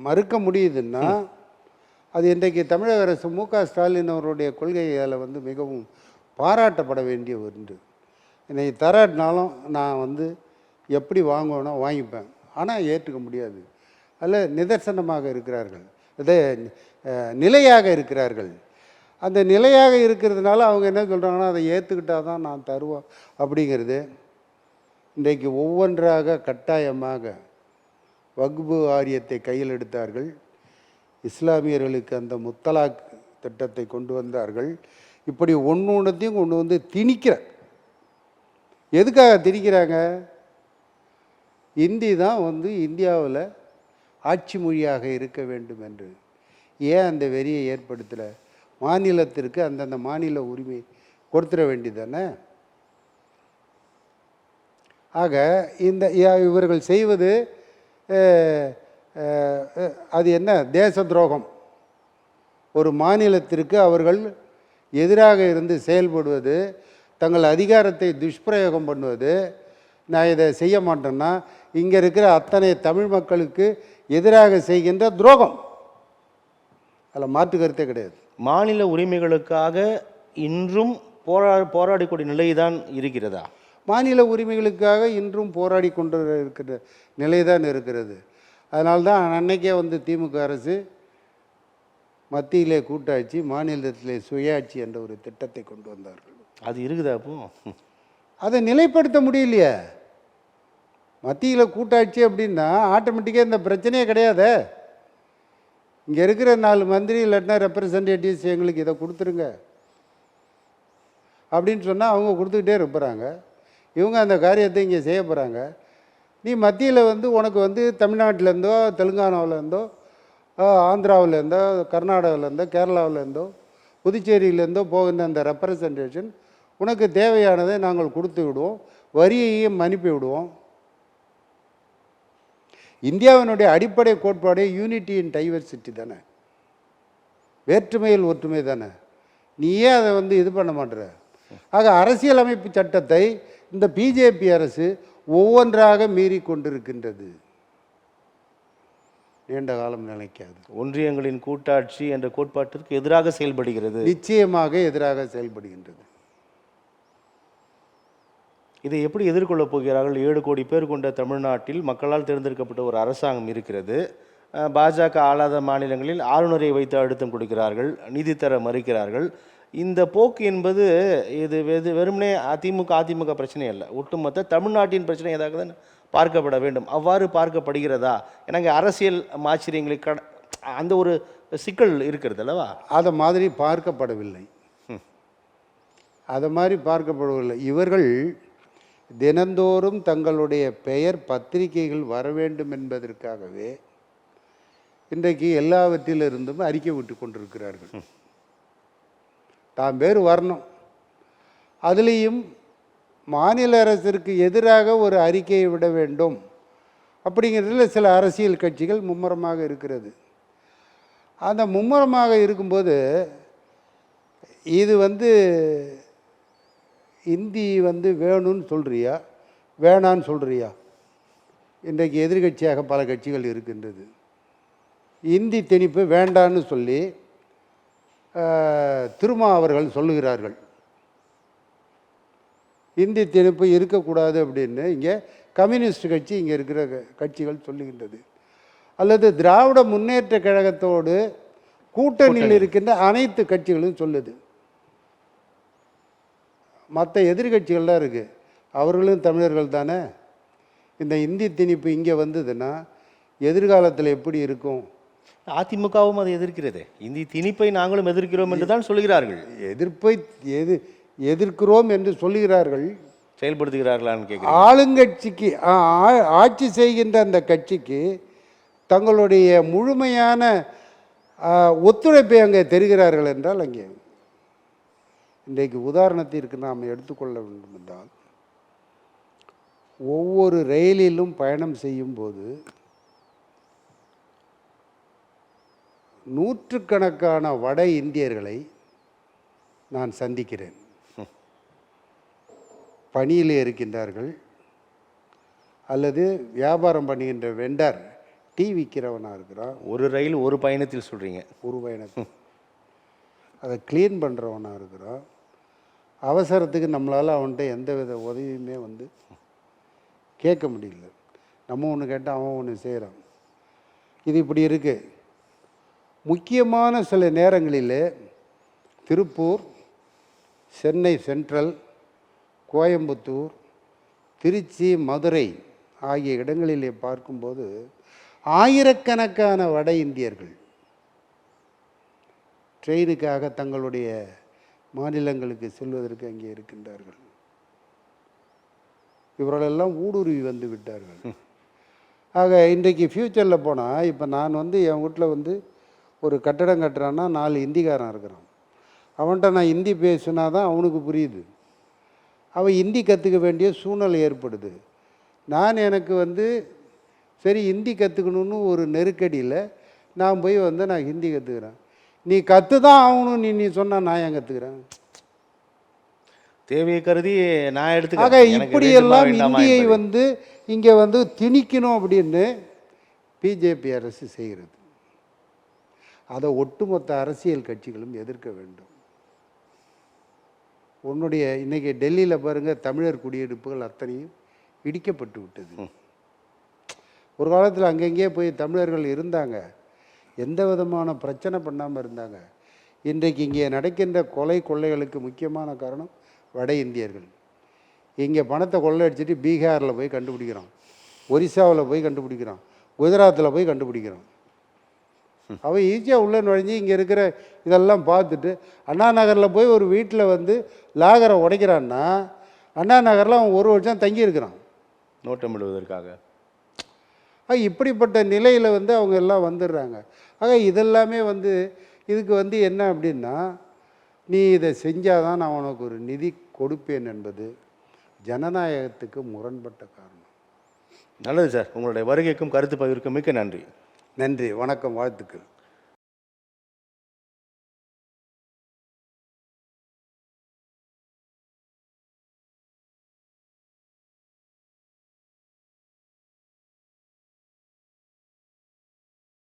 மறுக்க முடியுதுன்னா அது இன்றைக்கு தமிழக அரசு மு.க. ஸ்டாலின் அவருடைய கொள்கையால் மிகவும் பாராட்டப்பட வேண்டிய ஒன்று. இன்னைக்கு தராட்டினாலும் நான் எப்படி வாங்கணும் வாங்கிப்பேன், ஆனால் ஏற்றுக்க முடியாது. அதில் நிதர்சனமாக இருக்கிறார்கள், இது நிலையாக இருக்கிறார்கள். அந்த நிலையாக இருக்கிறதுனால அவங்க என்ன சொல்கிறாங்கன்னா, அதை ஏற்றுக்கிட்டால் தான் நான் தருவோம் அப்படிங்கிறது. இன்றைக்கு ஒவ்வொன்றாக கட்டாயமாக வக்பு வாரியத்தை கையில் எடுத்தார்கள். இஸ்லாமியர்களுக்கு அந்த முத்தலாக் திட்டத்தை கொண்டு வந்தார்கள். இப்படி ஒன்றையும் கொண்டு திணிக்கிற. எதுக்காக திணிக்கிறாங்க? இந்தி தான் இந்தியாவில் ஆட்சி மொழியாக இருக்க வேண்டும் என்று. ஏன் அந்த வெறியை ஏற்படுத்தலை? மாநிலத்திற்கு அந்தந்த மாநில உரிமை கொடுத்துட வேண்டியதானே? ஆக இவர்கள் செய்வது அது என்ன தேச துரோகம். ஒரு மாநிலத்திற்கு அவர்கள் எதிராக இருந்து செயல்படுவது, தங்கள் அதிகாரத்தை துஷ்பிரயோகம் பண்ணுவது. நான் இதை செய்ய மாட்டேன்னா இங்கே இருக்கிற அத்தனை தமிழ் மக்களுக்கு எதிராக செய்கின்ற துரோகம். அதில் மாற்று கருத்தே கிடையாது. மாநில உரிமைகளுக்காக இன்றும் போராடக்கூடிய நிலைதான் இருக்கிறதா? மாநில உரிமைகளுக்காக இன்றும் போராடி கொண்டு இருக்கிற நிலைதான் இருக்கிறது. அதனால்தான் அன்னைக்கே திமுக அரசு மத்தியிலே கூட்டாட்சி, மாநிலத்திலே சுயாட்சி என்ற ஒரு திட்டத்தை கொண்டு வந்தார்கள். அது இருக்குதா? அப்போ அதை நிலைப்படுத்த முடியலையே. மத்தியில் கூட்டாட்சி அப்படின்னா ஆட்டோமேட்டிக்காக இந்த பிரச்சனையே கிடையாது. இங்கே இருக்கிற 4 மந்திரி இல்லாட்டினா ரெப்ரசன்டேட்டிவ்ஸ் எங்களுக்கு இதை கொடுத்துருங்க அப்படின்னு சொன்னால் அவங்க கொடுத்துக்கிட்டே இருப்பாங்க. இவங்க அந்த காரியத்தை இங்கே செய்ய போகிறாங்க. நீ மத்தியில் உனக்கு தமிழ்நாட்டிலேருந்தோ, தெலுங்கானாவிலேருந்தோ, ஆந்திராவிலேருந்தோ, கர்நாடகாவிலேருந்தோ, கேரளாவிலேருந்தோ, புதுச்சேரியிலேருந்தோ போகின்ற அந்த ரெப்ரசன்டேஷன் உனக்கு தேவையானதை நாங்கள் கொடுத்து விடுவோம், வரியையும் அனுப்பி விடுவோம். இந்தியாவினுடைய அடிப்படை கோட்பாடு யூனிட்டி இன் டைவர்சிட்டி தானே, வேற்றுமையில் ஒற்றுமை தானே. நீயே அதை இது பண்ண மாட்டேற. ஆக அரசியலமைப்பு சட்டத்தை இந்த பிஜேபி அரசு ஒவ்வொன்றாக மீறி கொண்டிருக்கின்றது. நீண்ட காலம் நிலைக்காது. ஒன்றியங்களின் கூட்டாட்சி என்ற கோட்பாட்டிற்கு எதிராக செயல்படுகிறது. நிச்சயமாக எதிராக செயல்படுகின்றது. இதை எப்படி எதிர்கொள்ளப் போகிறார்கள்? 7 கோடி பேர் கொண்ட தமிழ்நாட்டில் மக்களால் தேர்ந்தெடுக்கப்பட்ட ஒரு அரசாங்கம் இருக்கிறது. பாஜக ஆளாத மாநிலங்களில் ஆளுநரை வைத்து அழுத்தம் கொடுக்கிறார்கள், நிதி தர மறுக்கிறார்கள். இந்த போக்கு என்பது இது வெறுமனே அதிமுக பிரச்சனை அல்ல, ஒட்டுமொத்த தமிழ்நாட்டின் பிரச்சனை ஏதாவது தான் பார்க்கப்பட வேண்டும். அவ்வாறு பார்க்கப்படுகிறதா? எனக்கு அரசியல் மாச்சரியங்களை அந்த ஒரு சிக்கல் இருக்கிறது அல்லவா? அதை மாதிரி பார்க்கப்படவில்லை. அதை மாதிரி பார்க்கப்படவில்லை. இவர்கள் தினந்தோறும் தங்களுடைய பெயர் பத்திரிகைகள் வர வேண்டும் என்பதற்காகவே இன்றைக்கு எல்லாவற்றிலிருந்தும் அறிக்கை விட்டு கொண்டிருக்கிறார்கள். தாம் பேர் வரணும், அதுலேயும் மாநில அரசிற்கு எதிராக ஒரு அறிக்கையை விட வேண்டும் அப்படிங்கிறதுல சில அரசியல் கட்சிகள் மும்முரமாக இருக்கிறது. அந்த மும்முரமாக இருக்கும்போது இது இந்தி வேணும்னு சொல்கிறியா, வேணான்னு சொல்கிறியா? இன்றைக்கு எதிர்கட்சியாக பல கட்சிகள் இருக்கின்றது. இந்தி திணிப்பு வேண்டான்னு சொல்லி திருமா அவர்கள் சொல்லுகிறார்கள். இந்தி திணிப்பு இருக்கக்கூடாது அப்படின்னு இங்கே கம்யூனிஸ்ட் கட்சி, இங்கே இருக்கிற கட்சிகள் சொல்லுகின்றது. அல்லது திராவிட முன்னேற்ற கழகத்தோடு கூட்டணியில் இருக்கின்ற அனைத்து கட்சிகளும் சொல்லுது. மற்ற எதிர்கட்சிகள்லாம் இருக்குது, அவர்களும் தமிழர்கள் தானே. இந்த இந்தி திணிப்பு இங்கே வந்ததுன்னா எதிர்காலத்தில் எப்படி இருக்கும்? அதிமுகவும் அதை எதிர்க்கிறது. இந்தி திணிப்பை நாங்களும் எதிர்க்கிறோம் என்று தான் சொல்கிறார்கள். எதிர்ப்பை எதிர்க்கிறோம் என்று சொல்லுகிறார்கள். செயல்படுத்துகிறார்களான்னு கேட்குறேன். ஆளுங்கட்சிக்கு ஆட்சி செய்கின்ற அந்த கட்சிக்கு தங்களுடைய முழுமையான ஒத்துழைப்பை அங்கே தெரிகிறார்கள் என்றால், அங்கே இன்றைக்கு உதாரணத்திற்கு நாம் எடுத்துக்கொள்ள வேண்டும் என்றால், ஒவ்வொரு ரயிலிலும் பயணம் செய்யும்போது நூற்றுக்கணக்கான வட இந்தியர்களை நான் சந்திக்கிறேன். பணியில் இருக்கின்றார்கள், அல்லது வியாபாரம் பண்ணுகின்ற வெண்டர், டீ விற்கிறவனாக இருக்கிறான். ஒரு ரயில் ஒரு பயணத்தில் சொல்கிறீங்க? ஒரு பயணத்தில். அதை க்ளீன் பண்ணுறவனாக இருக்கிறான். அவசரத்துக்கு நம்மளால் அவன்கிட்ட எந்த வித உதவியுமே கேட்க முடியல. நம்ம ஒன்று கேட்டால் அவன் ஒன்று செய்கிறான். இது இப்படி இருக்குது. முக்கியமான சில நேரங்களில் திருப்பூர், சென்னை சென்ட்ரல், கோயம்புத்தூர், திருச்சி, மதுரை ஆகிய இடங்களிலே பார்க்கும்போது ஆயிரக்கணக்கான வட இந்தியர்கள் ட்ரெயினுக்காக தங்களுடைய மாநிலங்களுக்கு செல்வதற்கு அங்கே இருக்கின்றார்கள். இவர்களெல்லாம் ஊடுருவி வந்து விட்டார்கள். ஆக இன்றைக்கு ஃப்யூச்சரில் போனால், இப்போ நான் என் வீட்டில் ஒரு கட்டடம் கட்டுறான்னா 4 ஹிந்திக்காரன் இருக்கிறான். அவன்கிட்ட நான் ஹிந்தி பேசுனா தான் அவனுக்கு புரியுது. அவன் ஹிந்தி கற்றுக்க வேண்டிய சூழ்நிலை ஏற்படுது. எனக்கு சரி ஹிந்தி கற்றுக்கணுன்னு ஒரு நெருக்கடியில் நான் போய் நான் ஹிந்தி கற்றுக்கிறேன். நீ கற்று தான் ஆகணும், நீ சொன்னால் நான் ஏன் கற்றுக்கிறேன்? தேவையை கருதி நான் ஆக எடுத்துக்கிறேன். எனக்கு இப்படியெல்லாம் வேண்டுமா வேண்டாமா இந்தியை என்பதை. இங்கே திணிக்கணும் அப்படின்னு பிஜேபி அரசு செய்கிறது. அதை ஒட்டுமொத்த அரசியல் கட்சிகளும் எதிர்க்க வேண்டும். இன்னைக்கு டெல்லியில் பாருங்கள், தமிழர் குடியிருப்புகள் அத்தனையும் இடிக்கப்பட்டு விட்டது. ஒரு காலத்தில் அங்கங்கே போய் தமிழர்கள் இருந்தாங்க, எந்த விதமான பிரச்சனை பண்ணாமல் இருந்தாங்க. இன்றைக்கு இங்கே நடக்கின்ற கொள்ளைகளுக்கு முக்கியமான காரணம் வட இந்தியர்கள். இங்கே பணத்தை கொள்ளையடிச்சிட்டு பீகாரில் போய் கண்டுபிடிக்கிறான், ஒரிசாவில் போய் கண்டுபிடிக்கிறான், குஜராத்தில் போய் கண்டுபிடிக்கிறான். அவன் ஈஸியாக உள்ளே நுழைஞ்சி இங்கே இருக்கிற இதெல்லாம் பார்த்துட்டு அண்ணா நகரில் போய் ஒரு வீட்டில் லாகரை உடைக்கிறான்னா அண்ணா நகரில் அவன் 1 வருஷம் தங்கியிருக்கிறான் நோட்டமிடுவதற்காக. இப்படிப்பட்ட நிலையில் அவங்க எல்லாம் வந்துடுறாங்க. ஆக இதெல்லாமே இதுக்கு என்ன அப்படின்னா, நீ இதை செஞ்சால் தான் நான் உனக்கு ஒரு நிதி கொடுப்பேன் என்பது ஜனநாயகத்துக்கு முரண்பட்ட காரணம். நல்லது சார். உங்களுடைய வருகைக்கும் கருத்து பகிர்வுக்கும் மிக்க நன்றி. நன்றி, வணக்கம், வாழ்த்துக்கள்.